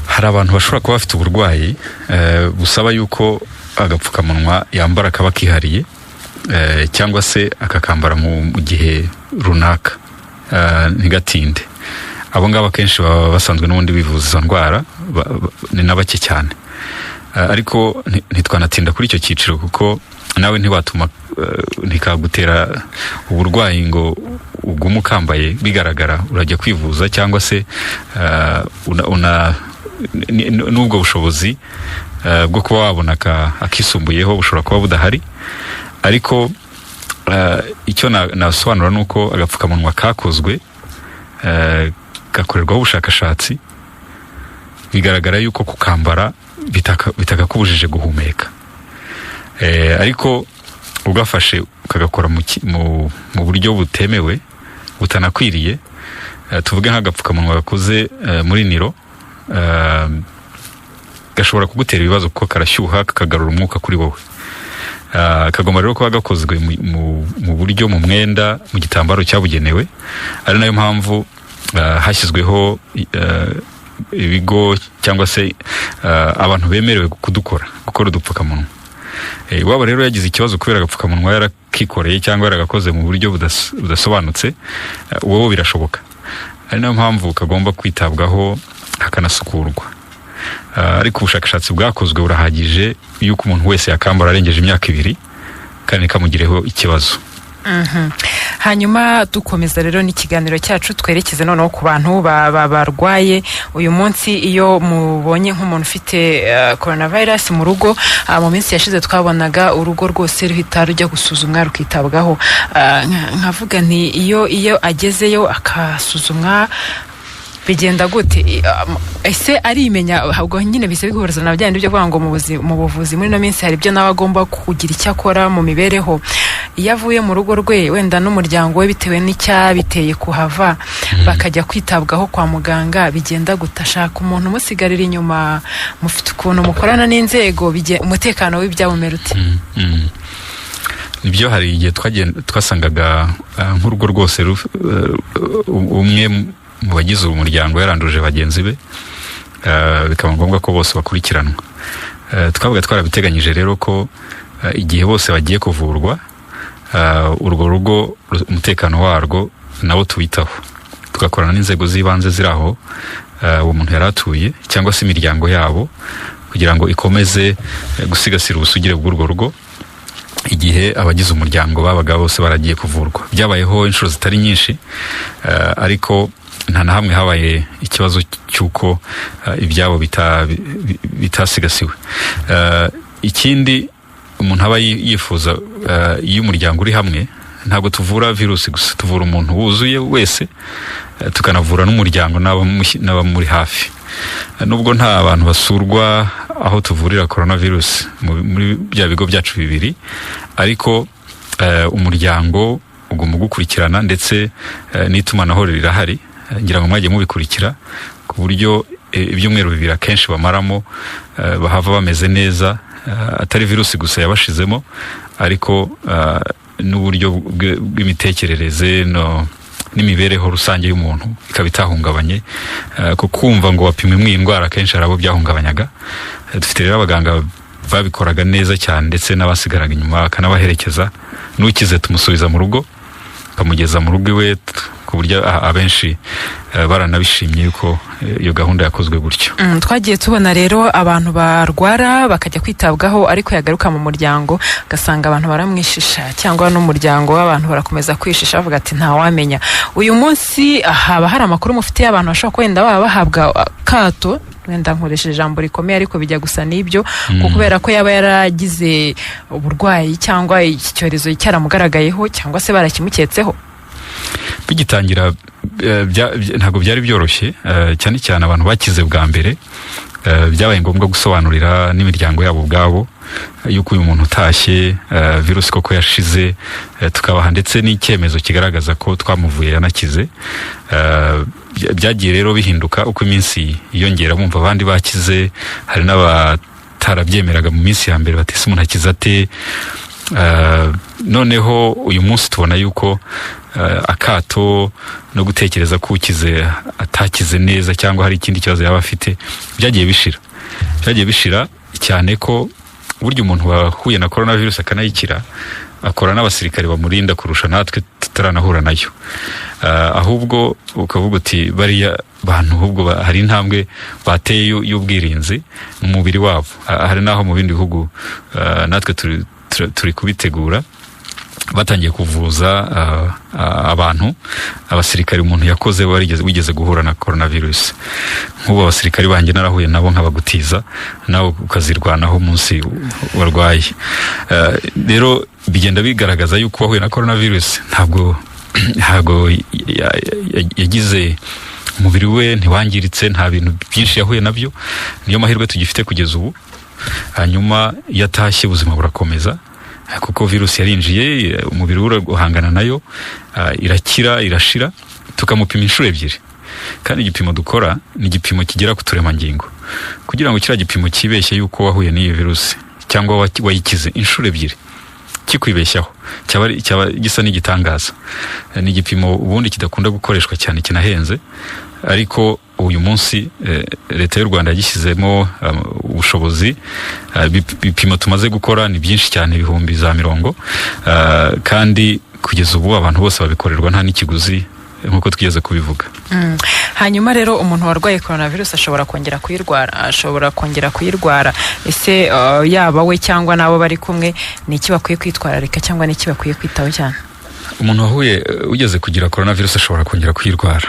Hari abantu bashobora kuba bafite uburwayi busaba yuko agapfukamunwa yambara kaba kihariye, cyangwa se akakambara mu gihe runaka ntigatinde. Abo ngabo kenshi baba basanzwe n'ubundi bivuza izo ndwara, ni nabake cyane. Ariko ntitwanatinda kuri icyo cyiciro kuko nawe ntiwatuma ntikagutera uburwayi ngo ugume ukambaye bigaragara urajya kwivuza, cyangwa se n'ubwo bushobozi bwo kuba wabona akisumbuyeho bushobora kuba budahari. Ariko icyo nasobanura ni uko agapfukamunwa kakozwe gakorerwaho ubushakashatsi, bigaragara yuko kukambara bitakakubujije guhumeka. Ariko ugafashe ukagakora mu buryo butemewe butanakwiriye, tuvuge nk'agapfukamunwa gakoze muri niro, gashobora kugutera ibibazo kuko karashyuha kakagarura umwuka kuri wowe. Kagomba rero kuba gakozwe mu buryo, mu mwenda, mu gitambaro cyabugenewe. Ari nayo mpamvu hashyizweho ibigo cyangwa se abantu bemerewe gukora udupfukamunwa. Waba rero yagize ikibazo kubera agapfukamunwa yarakikoreye cyangwa yaragakoze mu buryo budasobanutse, wowe birashoboka. Ari nayo mpamvu kagomba kwitabwaho hakanasukurwa. Ariko ubushakashatsi bwakozwe burahagije yuko umuntu wese yakambara arengeje imyaka 2 kandi kamugireho ikibazo. Hanyuma dukomeza rero n'ikiganiro cyacu, twerekeze noneho ku bantu barwaye uyu munsi. Iyo mubonye nk'umuntu ufite coronavirus mu rugo, mu minsi yashize twabonaga urugo rwose ruhita rujya gusuzumwa rukitabwaho. Nkavuga nti iyo agezeyo akasuzumwa bigenda gute? Ese arimenya ahubwo nyine bise biguhuriza na byandi byo kuvuga ngo mu buvuzi muri no minsi hari ibyo nawe agomba kugira icyo akora mu mibereho. Iyo avuye mu rugo rwe wenda n'umuryango we bitewe n'icyabiteye kuhava bakajya kwitabwaho kwa muganga, bigenda gutashaka umuntu umusigarira inyuma, mufite ukuntu mukorana n'inzego, umutekano w'ibyabumera uti? Nibyo, hari igihe twasangaga nk'urugo rwose umwe mu bagize umuryango yaranduje bagenzi be, bikaba ngombwa ko bose bakurikiranwa. Twavuga twarabiteganyije rero ko igihe bose bagiye kuvurwa, urwo rugo umutekano warwo nabo tuwitaho, tugakorana n'inzego z'ibanze ziraho uwo muntu yaratuye cyangwa se imiryango yabo, kugira ngo ikomeze gusigasira ubusugire bw'urwo rugo. igihe abagize umuryango babaga bose baragiye kuvurwa. Byabayeho inshuro zitari nyinshi, ariko nta na hamwe habaye ikibazo cy'uko ibyabo bitasigasiwe. Ikindi umuntu aba yifuza, iyo umuryango uri hamwe, ntabwo tuvura virusi gusa, tuvura umuntu wuzuye wese, tukanavura n'umuryango n'abamuri hafi. Nubwo nta abantu basurwa aho tuvurira coronavirus muri bya bigo byacu bibiri, ariko umuryango ugomba gukurikirana, ndetse n'itumanaho rirahari, ngira ngo mwagiye mubikurikira, ku buryo ibyumweru bibiri akenshi bamaramo bahava bameze neza, atari virusi gusa yabashizemo, ariko n'uburyo bw'imitekerereze n'imibereho rusange y'umuntu ikaba itahungabanye. Kumva ngo wapimwe indwara kenshi arabo byahungabanyaga. Dufite rero abaganga babikoraga neza cyane, ndetse n'abasigaraga inyuma bakanabaherekeza, n'ukize tumusubiza mu rugo, kamugeza mu rugo iwe, ku buryo abenshi baranabishimye yuko iyo gahunda yakozwe gutyo. Twagiye tubona rero abantu barwara bakajya kwitabwaho, ariko yagaruka mu muryango gasanga abantu baramwishisha, cyangwa n'umuryango w'abantu barakomeza kwishisha bavuga ati nta wamenya. Uyu munsi haba hari amakuru mufite abantu bashobora kwenda baba bahabwa kato, wenda nkoresheje ijambo rikomeye ariko bijya gusa n'ibyo, kubera ko yaba yaragize uburwayi cyangwa iki cyorezo cyaramugaragayeho, cyangwa se barakimuketseho. Bigitangira ntabwo byari byoroshye, cyane cyane abantu bakize bwa mbere, byabaye ngombwa gusobanurira n'imiryango yabo ubwabo yuko uyu muntu utashye virusi koko yashize, tukabaha ndetse n'icyemezo kigaragaza ko twamuvuye yanakize. Byagiye rero bihinduka uko iminsi yiyongera, bumva abandi bakize, hari n'abatarabyemeraga mu minsi ya mbere, batese umuntu akize ate. Noneho uyu munsi tubona yuko akato no gutekereza ko ukize atakize neza cyangwa hari ikindi kibazo yaba afite byagiye bishira cyane ko burya umuntu wahuye na coronavirus akanayikira akora n'abasirikare bamurinda kurusha natwe tutaranahura nayo. Ahubwo ukavuga uti bariya bantu ahubwo hari intambwe bateye y'ubwirinzi mu mubiri wabo. Hari naho mu bindi bihugu natwe turi kubitegura, batangiye kuvuza abantu, abasirikare umuntu yakoze wigeze guhura na coronavirus. Nk'ubu abasirikare banjye narahuye nabo nkabagutiza, nawe ukazirwanaho munsi warwaye. Rero bigenda bigaragaza yuko wahuye na coronavirus ntabwo yagize umubiri we ntiwangiritse, nta bintu byinshi yahuye nabyo. Niyo mahirwe tugifite kugeza ubu. Hanyuma yatashye ubuzima burakomeza, kuko virusi yarinjiye, umubiri urahangana nayo, irakira irashira. Tukamupima inshuro ebyiri, kandi igipimo dukora ni igipimo kigera ku turemangingo, kugira ngo kiriya gipimo kibeshye yuko wahuye n'iyo virusi cyangwa wayikize inshuro ebyiri, kikwibeshyaho cyaba gisa n'igitangaza. Ni igipimo ubundi kidakunda gukoreshwa cyane, kinahenze, ariko uyu munsi leta y'u Rwanda yagishyizemo ubushobozi. Bipimo tumaze gukora ni byinshi cyane, ibihumbi za 100, kandi kugeza ubu abantu bose babikorerwa nta n'ikiguzi nk'uko twigeze kubivuga. Hanyuma rero umuntu warwaye coronavirus ashobora kongera kuyirwara, ese yaba we cyangwa nabo bari kumwe, ni iki bakwiye kwitwararika cyangwa ni iki bakwiye kwitaho cyane? Umuntu wahuye ugeze kugira coronavirus ashobora kongera kuyirwara,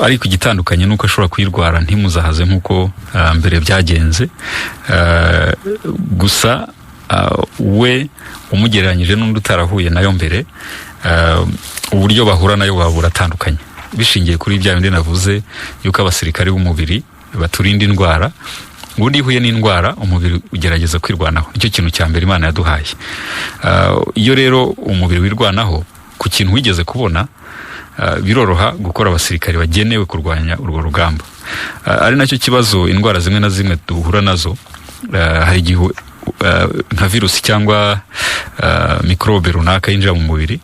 ariko igitandukanye nuko ashobora kuyirwara ntimuzahaze nk'uko mbere byagenze. Gusa we umugereranyije n'undi utarahuye nayo mbere, uburyo bahura nayo buba buratandukanye, bishingiye kuri bya bindi navuze yuko abasirikare b'umubiri baturinda indwara. Ubundi ihuye n'indwara umubiri ugerageza kwirwanaho, nicyo kintu cya mbere Imana yaduhaye. Iyo rero umubiri wirwanaho ku kintu wigeze kubona, biroroha gukora abasirikare bagenewe kurwanya urwo rugamba. Ari nacyo kibazo indwara zimwe na zimwe duhura nazo, hari igihe nka virusi cyangwa mikrobe runaka yinjira mu mubiri,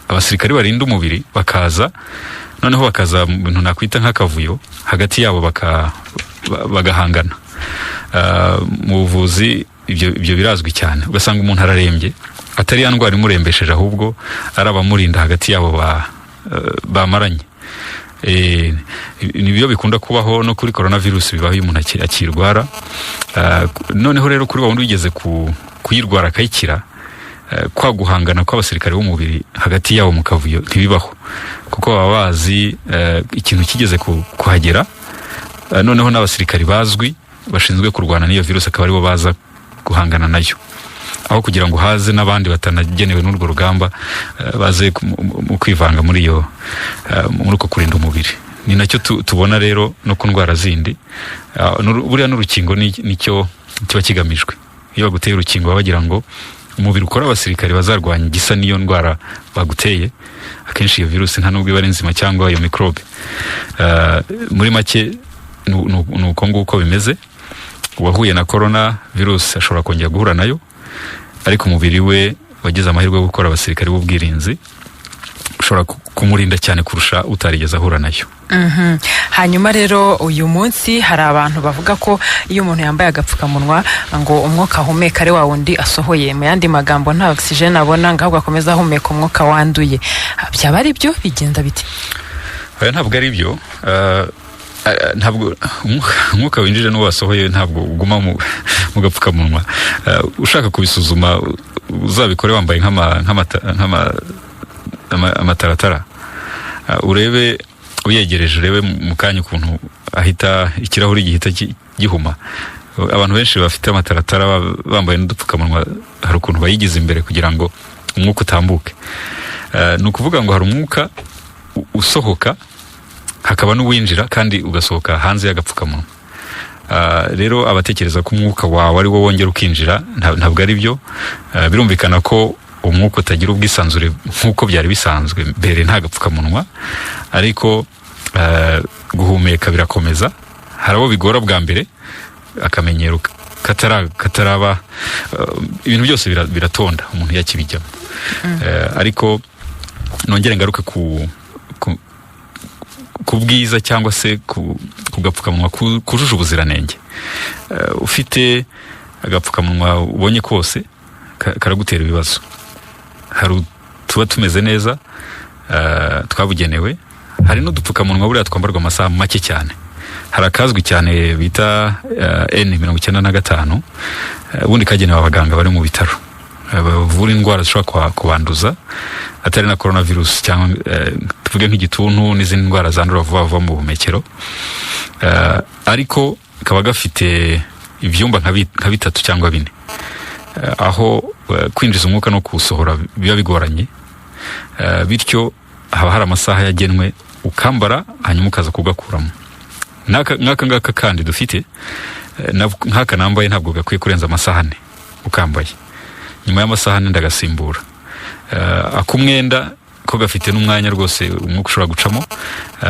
abasirikare barinda umubiri bakaza mu bintu nakwita nk'akavuyo hagati yabo, bagahangana. Mu buvuzi ibyo birazwi cyane, ugasanga umuntu ararembye, atari ya ndwara imurembesheje, ahubwo ari abamurinda hagati yabo bamaranye. Nibyo bikunda kubaho no kuri coronavirus, bibaho iyo umuntu akirwara. Noneho rero kuri wundi wigeze kuyirwara akayikira, kwa guhangana kw'abasirikare b'umubiri hagati yabo mu kavuyo ntibibaho, kuko baba bazi ikintu kigeze kuhagera, noneho n'abasirikare bazwi bashinzwe kurwana n'iyo virusi akaba aribo baza guhangana nayo, aho kugira ngo haze n'abandi batanagenewe n'urwo rugamba baze mu kwivanga muri uko kurinda umubiri. Ni nacyo tubona rero no ku ndwara zindi. Buriya n'urukingo nicyo kiba kigamijwe. Iyo baguteye urukingo baba bagira ngo umubiri ukora abasirikare bazarwanya igisa n'iyo ndwara baguteye, akenshi iyo virusi nta nubwo iba ari nzima cyangwa iyo microbe. Muri make ni uko nguko bimeze. Uwahuye na corona virus ashobora kongera guhura nayo, ariko umubiri we wagize amahirwe yo gukora abasirikare b'ubwirinzi ushobora kumurinda cyane kurusha utarigeze ahura nayo. Hanyuma rero uyu munsi hari abantu bavuga ko iyo umuntu yambaye agapfukamunwa ngo umwuka ahumeka ari wa wundi asohoye, mu yandi magambo nta oxygen abona, ngo ahubwo akomeza ahumeka umwuka wanduye. Byaba ari byo? Bigenda bite? Ntabwo ari byo. Ntabwo umwuka winjije n'uwo wasohoye ntabwo uguma mu gapfukamunwa. Ushaka kubisuzuma uzabikore wambaye amataratara, urebe uyegereje, urebe mu kanya ukuntu ahita ikirahuri gihita gihuma. Abantu benshi bafite amataratara bambaye n'udupfukamunwa hari ukuntu bayigize imbere kugira ngo umwuka utambuke. Ni ukuvuga ngo hari umwuka usohoka hakaba n'uwinjira kandi ugasohoka hanze y'agapfukamunwa. Rero abatekereza ko umwuka wawe ari wo wongera ukinjira, ntabwo ari byo. Birumvikana ko umwuka utagira ubwisanzure nk'uko byari bisanzwe mbere nta gapfukamunwa, ariko guhumeka birakomeza. Hari abo bigora bwa mbere, akamenyero kataraba, ibintu byose biratonda umuntu yakibijyamo. Ariko nongere ngaruke ku bwiza cyangwa se ku gapfukamunwa kujuje ubuziranenge. Ufite agapfukamunwa ubonye kose karagutera ibibazo. Hari tuba tumeze neza twabugenewe, hari n'udupfukamunwa buriya twambarwa amasaha make cyane. Hari akazwi cyane bita N95, ubundi kagenewe abaganga bari mu bitaro bavura indwara zishobora kubanduza atari na coronavirus, cyangwa tuvuge nk'igituntu n'izindi ndwara zandura vuba mu buhumekero. Ariko kaba gafite ibyumba nka bitatu cyangwa 4, aho kwinjiza umwuka no kuwusohora biba bigoranye. Bityo haba hari amasaha yagenwe ukambara, hanyuma ukaza kugakuramo. Nk'aka ngaka kandi dufite, nk'aka nambaye ntabwo gakwiye kurenza amasaha 4 ukambaye. Nyuma y'amasaha 4 ndagasimbura. Akumwenda ko gafite n'umwanya rwose umwuka ushobora gucamo,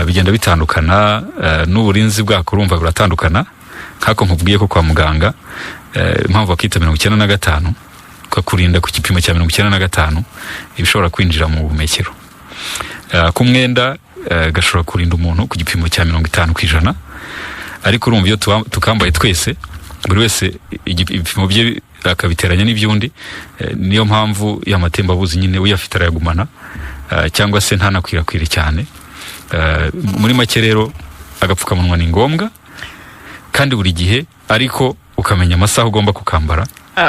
bigenda bitandukana, n'uburinzi bwako urumva buratandukana. Nk'ako nkubwiye ko kwa muganga impamvu bakita 95 kakurinda ku gipimo cya 95 ibishobora kwinjira mu buhumekero. Akumwenda gashobora kurinda umuntu ku gipimo cya 50%, ariko urumva iyo tukambaye twese, buri wese ibipimo bye akabiteranya n'ibyundi. Niyo mpamvu y'amatembabuzi nyine uyafite arayagumana, cyangwa se ntanakwirakwire cyane. Muri make rero agapfukamunwa ni ngombwa kandi buri gihe, ariko ukamenya amasaha ugomba kukambara.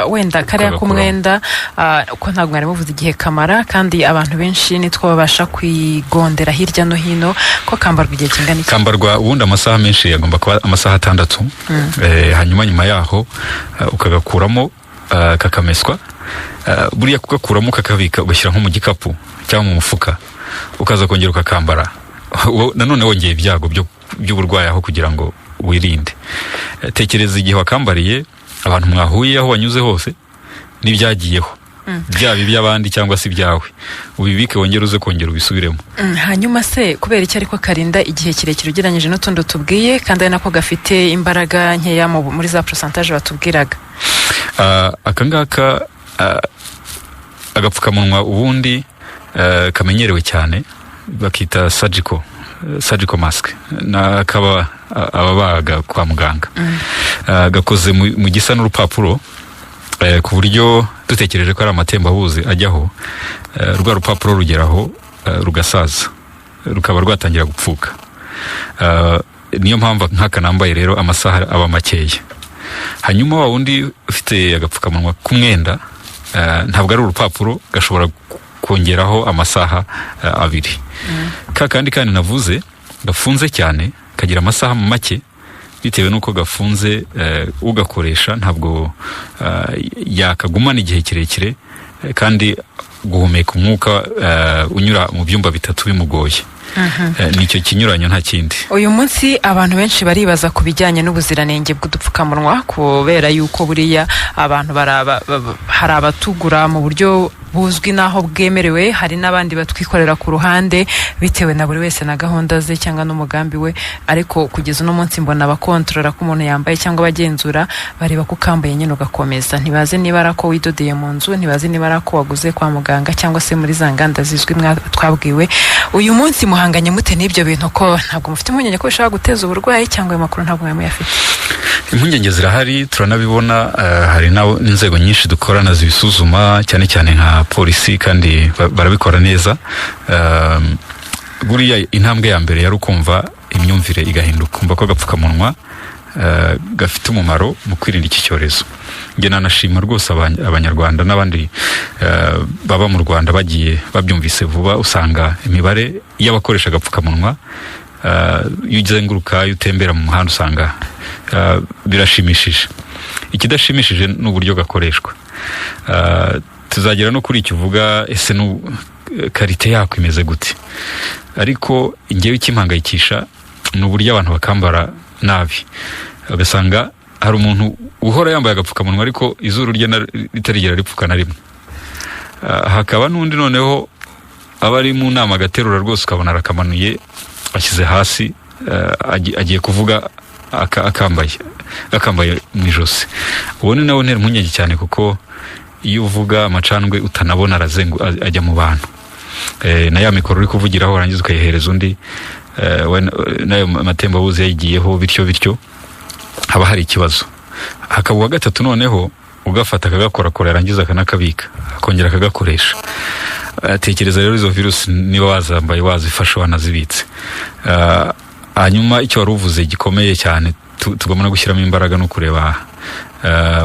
Wenda kariya kumwenda uko ntabwo mwari muvuze igihe kamara, kandi abantu benshi nitwo babasha kwigondera hirya no hino, ko kambarwa igihe kingana iki? Kambarwa ubundi amasaha menshi yagomba kuba amasaha 6. Hanyuma nyuma yaho ukagakuramo kakameswa. Buriya kugakuramo kakabika ugashyira nko mu gikapu cyangwa mu mufuka, ukaza kongera ukakambara. Nanone wongeye ibyago by'uburwayi aho kugira ngo wirinde. Tekereza igihe wakambariye, abantu mwahuye aho wanyuze hose n'ibyagiyeho, byaba iby'abandi cyangwa se ibyawe, ubibike wongera uze kongera ubisubiremo. Hanyuma se kubera iki ariko karinda igihe kirekire ugereranyije n'utundi tubwiye, kandi ari nako gafite imbaraga nkeya muri za pourcentage batubwiraga? Akangaka agapfukamunwa ubundi kamenyerewe cyane bakita surgical mask, nakaba ababaga kwa muganga. Gakoze mu gisa n'urupapuro, ku buryo dutekereje ko ari amatembabuzi ajyaho, rwa rupapuro rugeraho rugasaza, rukaba rwatangira gupfuka. Niyo mpamvu nk'aka nambaye rero amasaha aba makeya. Hanyuma wa wundi ufite agapfukamunwa k'umwenda, ntabwo ari urupapuro, gashobora kongeraho amasaha 2. Kandi navuze gafunze cyane, kagira amasaha make bitewe nuko gafunze, ugakoresha ntabwo yakagumana igihe kirekire, kandi guhumeka umwuka unyura mu byumba bitatu bimugoye. Nicyo kinyuranyo nta kindi. Uyu munsi abantu benshi baribaza ku bijyanye n'ubuziranenge bw'udupfukamunwa, kubera yuko buriya abantu hari abatugura mu buryo buzwi naho bwemerewe, hari n'abandi batwikorera ku ruhande bitewe na buri wese na gahunda ze cyangwa n'umugambi we, ariko kugeza uno munsi mbona abakontorora ko umuntu yambaye cyangwa abagenzura bareba ko ukambaye nyine ugakomeza, ntibazi niba ari ako widodeye mu nzu, ntibazi niba ari ako waguze kwa muganga cyangwa se muri za nganda zizwi twabwiwe. Uyu munsi muhanganye mute n'ibyo bintu, ko ntabwo mufite impungenge ko bishobora guteza uburwayi, cyangwa ayo makuru ntabwo muyafite? Impungenge zirahari, turanabibona. Hari n'inzego nyinshi dukorana zibisuzuma, cyane cyane nka polisi, kandi barabikora neza. Buriya intambwe ya mbere yari ukumva imyumvire igahinduka, kumva ko agapfukamunwa gafite umumaro mu kwirinda iki cyorezo. Nge nanashima rwose abanyarwanda n'abandi baba mu Rwanda bagiye babyumvise vuba. Usanga imibare y'abakoresha agapfukamunwa, iyo uzenguruka, iyo utembera mu muhanda, usanga birashimishije. Ikidashimishije ni uburyo gakoreshwa. Tuzagera no kuri icyo uvuga, ese karite yako imeze gute? Ariko ngewe ikimpangayikisha ni uburyo abantu bakambara nabi. Ugasanga hari umuntu uhora yambaye agapfukamunwa ariko izuru rye ritarigera ripfuka na rimwe. Hakaba n'undi noneho aba ari mu nama agaterura rwose, ukabona arakamanuye ashyize hasi, agiye kuvuga akambaye mu ijosi. Uwo ni nawe ntera impungenge cyane, kuko iyo uvuga amacandwe utanabona ajya mu bantu. Na ya mikoro uri kuvugiraho warangiza ukayihereza undi, nayo matembabuzi yayigiyeho, bityo haba hari ikibazo. Hakaba uwa gatatu noneho ugafata akagakorakora, yarangiza akanakabika, akongera akagakoresha. Tekereza rero izo virusi niba wazambaye, wazifashe, wanazibitse. Hanyuma icyo wari uvuze gikomeye cyane tugomba no gushyiramo imbaraga no kureba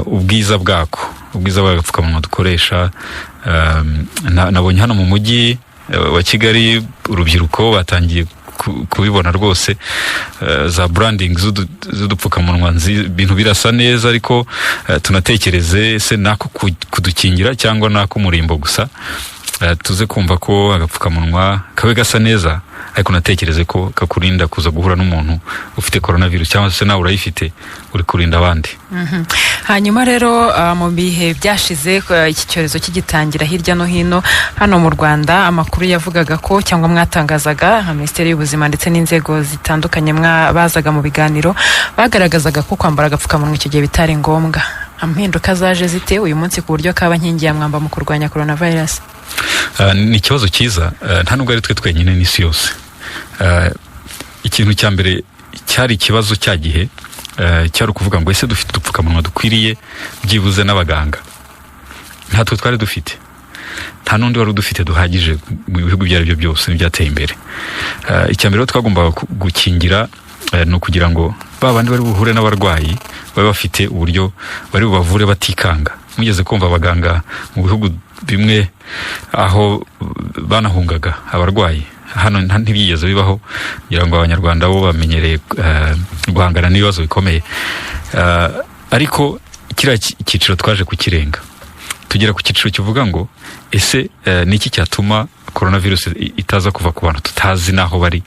ubwiza bw'agapfukamunwa dukoresha. Nabonye hano mu mujyi wa Kigali urubyiruko batangiye kubibona rwose, za branding z'udupfukamunwa, ibintu birasa neza, ariko tunatekereze se nako kudukingira cyangwa nako umurimbo gusa. Tuze kumva ko agapfukamunwa kabe gasa neza, ariko natekereze ko kakurinda kuza guhura n'umuntu ufite coronavirus, cyangwa se nawe urayifite, uri kurinda abandi. Hanyuma rero mu bihe byashize iki cyorezo kigitangira hirya no hino hano mu Rwanda, amakuru yavugaga ko, cyangwa mwatangazaga, Minisiteri y'Ubuzima ndetse n'inzego zitandukanye bazaga mu biganiro, bagaragazaga ko kwambara agapfukamunwa icyo gihe bitari ngombwa. Impinduka zaje zite uyu munsi ku buryo kaba nkingi ya mwamba mu kurwanya coronavirus? Ni ikibazo cyiza, nta nubwo ari twe twenyine, n'isi yose. Ikintu cya mbere cyari ikibazo cya gihe, cyari ukuvuga ngo ese dufite udupfukamunwa dukwiriye byibuze n'abaganga? Ntatwe twari dufite, nta n'undi wari udufite duhagije mu bihugu ibyo ari byo byose byateye imbere. Icya mbere twagombaga gukingira ni ukugira ngo ba bandi bari buhure n'abarwayi babe bafite uburyo bari bubavure batikanga. Mugeze kumva abaganga mu bihugu bimwe aho banahungaga abarwayi, hano ntibyigeze bibaho, kugira ngo abanyarwanda bo bamenyereye guhangana n'ibibazo bikomeye. Ariko kiriya icyiciro twaje kukirenga, tugera ku cyiciro kivuga ngo ese niki cyatuma coronavirus itaza kuva ku bantu tutazi naho bari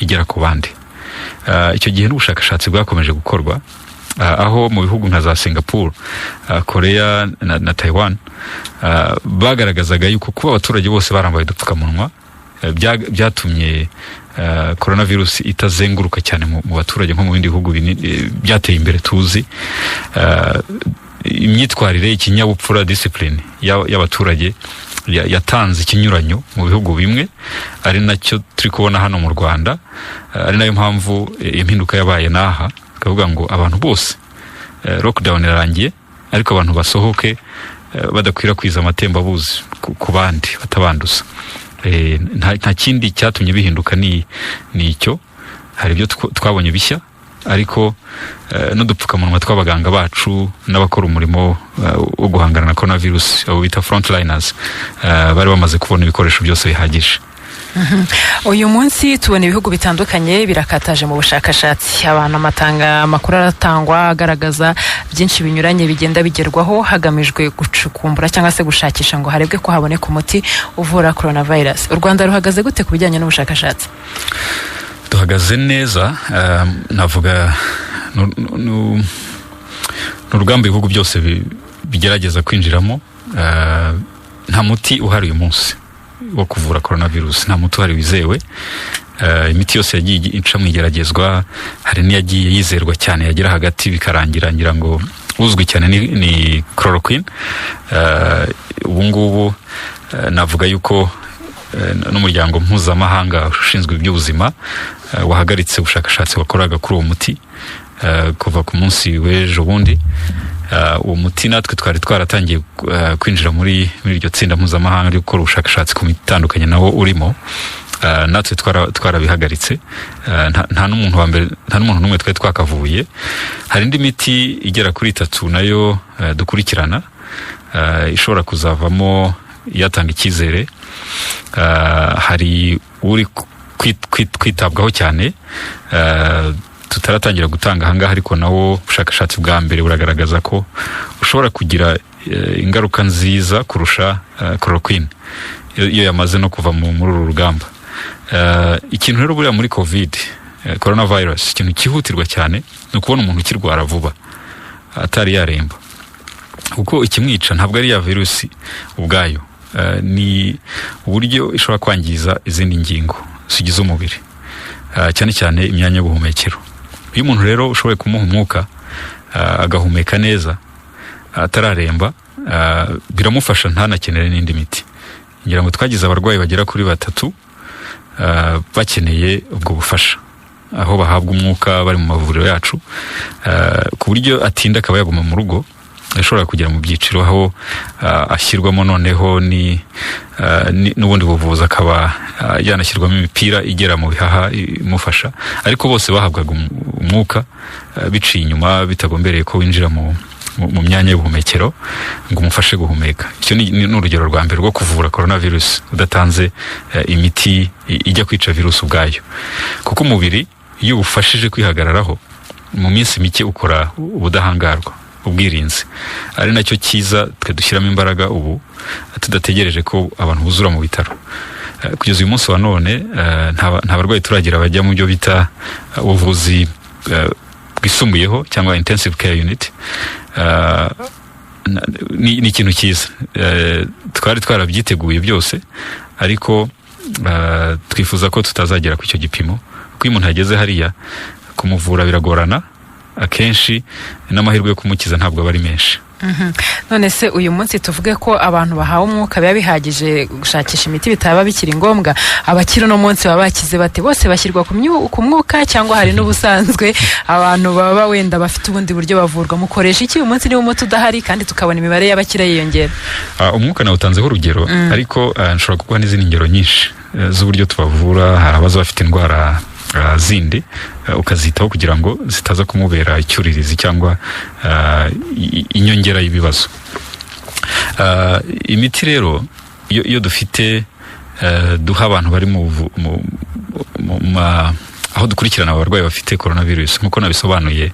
igera ku bandi. Icyo gihe n'ubushakashatsi bwakomeje gukorwa, aho mu bihugu nka za Singapore, Korea na Taiwan bagaragazaga yuko kuba abaturage bose barambaye udupfukamunwa byatumye coronavirus itazenguruka cyane mu baturage nko mu bindi bihugu byateye imbere tuzi. Imyitwarire, ikinyabupfura, discipline y'abaturage yatanze ikinyuranyo mu bihugu bimwe, ari nacyo turi kubona hano mu Rwanda. Ari nayo mpamvu impinduka yabaye naha, kavuga ngo abantu bose lockdown yarangiye, ariko abantu basohoke badakwirakwiza amatembabuzi ku bandi, batabanduza. Nta kindi cyatumye bihinduka ni icyo. Hari ibyo twabonye bishya, ariko n'udupfukamunwa tw'abaganga bacu n'abakora umurimo wo guhangana na coronavirus abo bita frontliners bari bamaze kubona ibikoresho byose bihagije. Uyu munsi tubona ibihugu bitandukanye birakataje mu bushakashatsi, abantu amakuru aratangwa agaragaza byinshi binyuranye bigenda bigerwaho hagamijwe gucukumbura cyangwa se gushakisha ngo harebwe ko haboneka umuti uvura coronavirus. U Rwanda ruhagaze gute ku bijyanye n'ubushakashatsi? Duhagaze neza, navuga n'urugamba ibihugu byose bigerageza kwinjiramo. Nta muti uhari uyu munsi wo kuvura coronavirus, nta muti uhari wizewe. Imiti yose yagiye ica mu igeragezwa, hari n'iyagiye yizerwa cyane yagera hagati bikarangira, ngira ngo uzwi cyane ni chloroquine. Ubu ngubu navuga yuko n'umuryango mpuzamahanga ushinzwe iby'ubuzima wahagaritse ubushakashatsi wakoraga kuri uwo muti kuva ku munsi w'ejo bundi. Uwo muti natwe twari twaratangiye kwinjira muri iryo tsinda mpuzamahanga ryo gukora ubushakashatsi ku miti itandukanye nawo urimo. Natwe twarabihagaritse, nta n'umuntu n'umwe twari twakavuye. Hari indi miti igera kuri 3 nayo dukurikirana ishobora kuzavamo yatanga icyizere. Hari uri kwitabwaho cyane tutaratangira gutanga ahangaha, ariko nawo ubushakashatsi bwa mbere buragaragaza ko ushobora kugira ingaruka nziza kurusha chloroquine iyo yamaze no kuva muri uru rugamba. Ikintu rero buriya muri covid coronavirus, ikintu cyihutirwa cyane ni ukubona umuntu ukirwara vuba atari yaremba, kuko ikimwica ntabwo ari ya virusi ubwayo, ni uburyo ishobora kwangiza izindi ngingo zigize umubiri, cyane cyane imyanya y'ubuhumekero. Iyo umuntu rero ushoboye kumuha umwuka agahumeka neza atararemba, biramufasha ntanakenere n'indi miti. Ngira ngo twagize abarwayi bagera kuri 3 bakeneye ubwo bufasha, aho bahabwa umwuka bari mu mavuriro yacu, ku buryo atinda akaba yaguma mu rugo, ashobora kugera mu byiciro aho ashyirwamo noneho n'ubundi buvuzi, akaba yanashyirwamo imipira igera mu bihaha imufasha, ariko bose bahabwaga umwuka biciye inyuma, bitagombereye ko winjira mu myanya y'ubuhumekero ngo umufashe guhumeka. Icyo ni urugero rwa mbere rwo kuvura coronavirus udatanze imiti ijya kwica virus ubwayo, kuko umubiri iyo ubufashije kwihagararaho mu minsi mike ukora ubudahangarwa, ubwirinzi. Ari nacyo cyiza twe dushyiramo imbaraga ubu, tudategereje ko abantu buzura mu bitaro. Kugeza uyu munsi wa none nta barwayi turagira bajya mu byo bita ubuvuzi bwisumbuyeho cyangwa intensive care unit. Ni ikintu cyiza, twari twarabyiteguye byose, ariko twifuza ko tutazagera ku icyo gipimo, kuko iyo umuntu ageze hariya kumuvura biragorana, akenshi n'amahirwe yo kumukiza ntabwo aba ari menshi. None se uyu munsi tuvuge ko abantu bahawe umwuka biba bihagije gushakisha imiti bitaba bikiri ngombwa, abakiri no munsi baba bakize bate? Bose bashyirwa ku mwuka cyangwa hari n'ubusanzwe abantu baba wenda bafite ubundi buryo bavurwa? Mukoresha iki uyu munsi niba umuti udahari kandi tukabona imibare y'abakira yiyongera? Umwuka nawe utanzeho urugero, ariko nshobora kuguha n'izindi ngero nyinshi z'uburyo tubavura. Hari abaza bafite indwara zindi ukazitaho kugira ngo zitaza kumubera icyuririzi cyangwa inyongera y'ibibazo. Imiti rero iyo dufite duha abantu bari aho dukurikirana abarwayi bafite coronavirus, nk'uko nabisobanuye,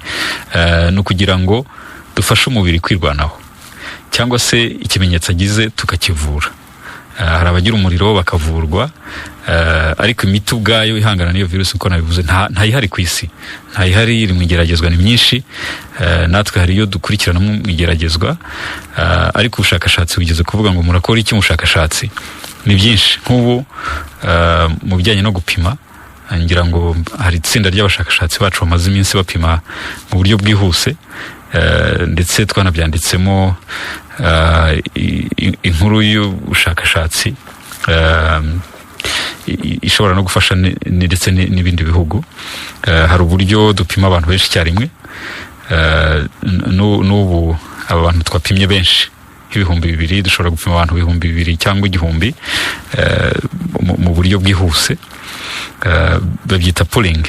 ni ukugira ngo dufashe umubiri kwirwanaho, cyangwa se ikimenyetso agize tukakivura. Hari abagira umuriro bakavurwa, ariko imiti ubwayo ihangana n'iyo virusi uko nabivuze ntayihari ku isi, ntayihari, iri mu igeragezwa ni myinshi. Natwe hari iyo dukurikirana mu igeragezwa, ariko ubushakashatsi bugeze kuvuga ngo murakora iki mu bushakashatsi? Ni byinshi. Nk'ubu mu bijyanye no gupima, ngira ngo hari itsinda ry'abashakashatsi bacu bamaze iminsi bapima mu buryo bwihuse, ndetse twanabyanditsemo inkuru y'ubushakashatsi ishobora no gufasha ndetse n'ibindi bihugu. Hari uburyo dupima abantu benshi icyarimwe. N'ubu aba bantu twapimye benshi nk'ibihumbi 2, dushobora gupima abantu 2,000 cyangwa 1,000 mu buryo bwihuse, babyita pooling.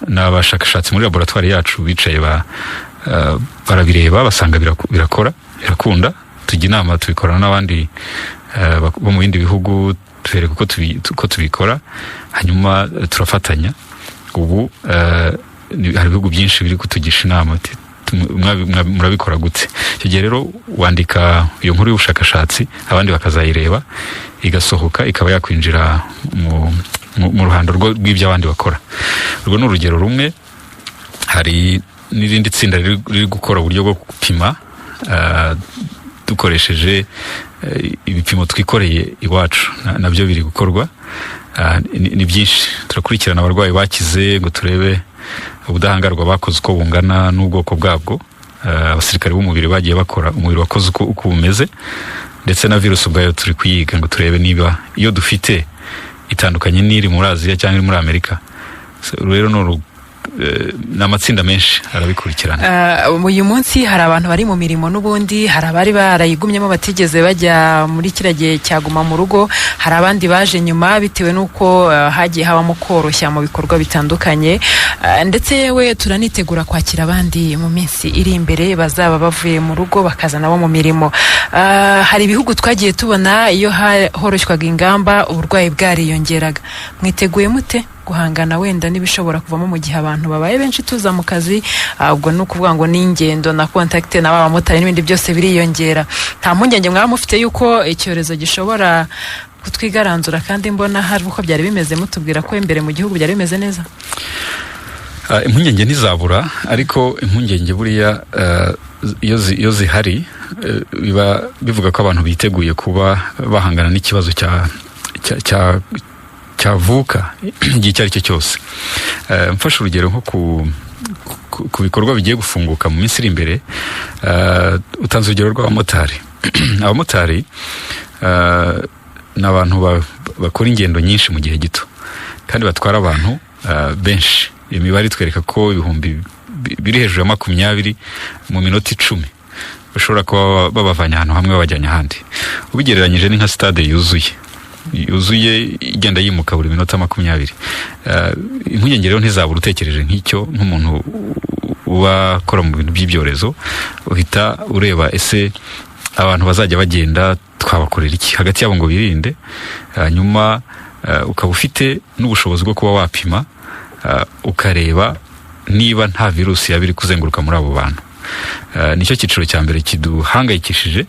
n'abashakashatsi muri laboratoire yacu bicaye barabireba basanga birakunda, tujya inama tubikorana n'abandi bo mu bindi bihugu tubereka uko tubikora, hanyuma turafatanya. Ubu hari ibihugu byinshi biri kutugisha inama murabikora gute. Icyo gihe rero wandika iyo nkuru y'ubushakashatsi, abandi bakazayireba, igasohoka ikaba yakwinjira mu ruhando rw'ibyo abandi bakora. Urwo ni urugero rumwe. Hari n'irindi tsinda riri gukora uburyo bwo gupima dukoresheje ibipimo twikoreye iwacu, nabyo biri gukorwa. Ni byinshi, turakurikirana abarwayi bakize ngo turebe ubudahangarwa bakoze uko bungana n'ubwoko bwabwo, abasirikare b'umubiri bagiye bakora umubiri wakoze uko bumeze, ndetse na virusi ubwayo turi kuyiga ngo turebe niba iyo dufite itandukanye n'iri muri Aziya cyangwa iri muri Amerika. Rero ni amatsinda menshi arabikurikirana. Uyu munsi hari abantu bari mu mirimo n'ubundi, hari abari barayigumyemo batigeze bajya muri kiriya gihe cyaguma mu rugo, hari abandi baje nyuma bitewe n'uko hagiye habamo koroshya mu bikorwa bitandukanye, ndetse yewe turanitegura kwakira abandi mu minsi iri imbere bazaba bavuye mu rugo bakaza nabo mu mirimo. Hari ibihugu twagiye tubona iyo horoshywaga ingamba uburwayi bwariyongeraga. Mwiteguye mute guhangana wenda n'ibishobora kuvamo mu gihe abantu babaye benshi tuza mu kazi? Ubwo ni ukuvuga ngo n'ingendo na kontakite n'abamotari n'ibindi byose biriyongera. Nta mpungenge mwaba mufite yuko icyorezo gishobora kutwigaranzura? Kandi mbona hari uko byari bimeze, mutubwira ko imbere mu gihugu byari bimeze neza. Impungenge ntizabura, ariko impungenge buriya iyo zihari biba bivuga ko abantu biteguye kuba bahangana n'ikibazo cyavuka igihe icyo ari cyo cyose. Mfashe urugero nko ku bikorwa bigiye gufunguka mu minsi iri imbere. Utanze urugero rw'abamotari. Abamotari ni abantu bakora ingendo nyinshi mu gihe gito kandi batwara abantu benshi. Imibare itwereka ko ibihumbi biri hejuru ya 20 mu minota 10 bashobora kuba babavanye ahantu hamwe babajyanye ahandi. Ubigereranyije ni nka stade yuzuye igenda yimuka buri minota 20. Impungenge rero ntizabura utekereje nk'icyo, nk'umuntu uba akora mu bintu by'ibyorezo, uhita ureba ese abantu bazajya bagenda twabakorera iki hagati yabo ngo birinde, hanyuma ukaba ufite n'ubushobozi bwo kuba wapima ukareba niba nta virusi yaba iri kuzenguruka muri abo bantu. Nicyo cyiciro cya mbere kiduhangayikishije,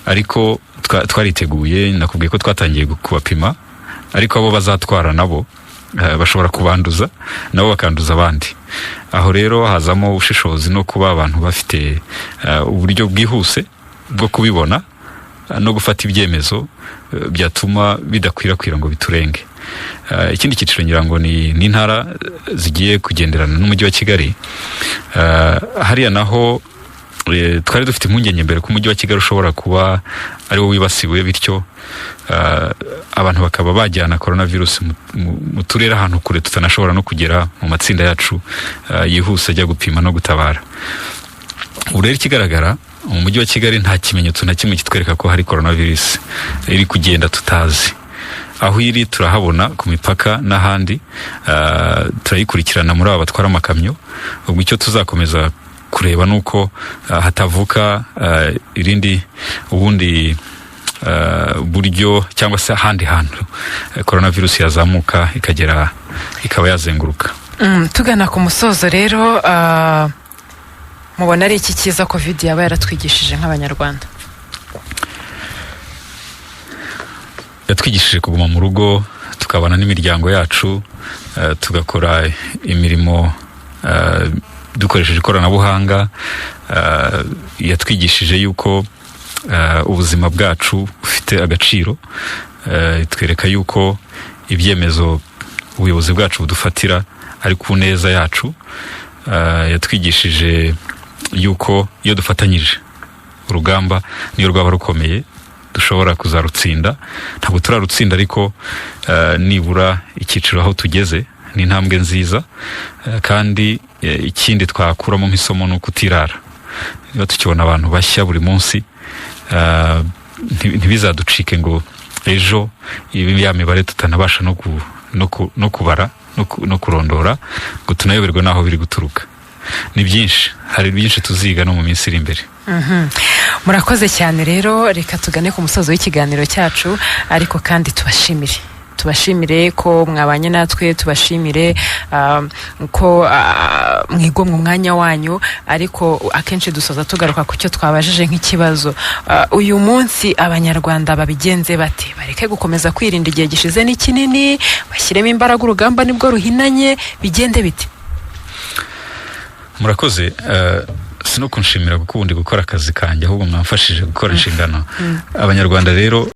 ariko twariteguye. Nakubwiye ko twatangiye kubapima, ariko abo bazatwara nabo bashobora kubanduza nabo bakanduza abandi. Aho rero hazamo ubushishozi no kuba abantu bafite uburyo bwihuse bwo kubibona no gufata ibyemezo byatuma bidakwirakwira ngo biturenge. Ikindi cyiciro ngira ngo ni intara zigiye kugenderana n'umujyi wa Kigali. Hariya naho twari dufite impungenge mbere ko umujyi wa Kigali ushobora kuba ari wo wibasiwe, bityo abantu bakaba bajyana coronavirus mu turere ahantu kure tutanashobora no kugera mu matsinda yacu yihuse ajya gupima no gutabara. Ubu rero ikigaragara mu mujyi wa Kigali nta kimenyetso na kimwe kitwereka ko hari coronavirus iri kugenda tutazi. Aho iri turahabona ku mipaka n'ahandi, turayikurikirana muri aba batwara amakamyo. Ubwo icyo tuzakomeza kureba nuko hatavuka ubundi buryo cyangwa se ahandi hantu coronavirus yazamuka ikaba yazenguruka. Tugana ku musozo rero, mubona ari iki cyiza covid yaba yaratwigishije nk'abanyarwanda? Yatwigishije kuguma mu rugo, tukabana n'imiryango yacu, tugakora imirimo dukoresheje ikoranabuhanga. Yatwigishije yuko ubuzima bwacu bufite agaciro. Twereka yuko ibyemezo ubuyobozi bwacu budufatira ari ku neza yacu. Yatwigishije yuko iyo dufatanyije urugamba niyo rwaba rukomeye dushobora kuzarutsinda. Ntabwo turarutsinda, ariko nibura icyiciro aho tugeze ni intambwe nziza. Kandi ikindi twakuramo nk'isomo ni ukutirara. Niba tukibona abantu bashya buri munsi, ntibizaducike ngo ejo ya mibare tutanabasha no kubara no kurondora ngo tunayoberwe naho biri guturuka. Ni byinshi, hari byinshi tuziga no mu minsi iri imbere. Murakoze cyane rero, reka tugane ku musozo w'ikiganiro cyacu, ariko kandi tubashimire ko mwabanye natwe, tubashimire ko mwigomwe umwanya wanyu, ariko akenshi dusoza tugaruka ku cyo twabajije nk'ikibazo. Uyu munsi abanyarwanda babigenze bate? Bareke gukomeza kwirinda igihe gishize ni kinini, bashyiremo imbaraga, urugamba nibwo ruhinanye, bigende bite? Murakoze. Sino kunshimira kuko ubundi gukora akazi kanjye, ahubwo mwamfashije gukora inshingano. Abanyarwanda rero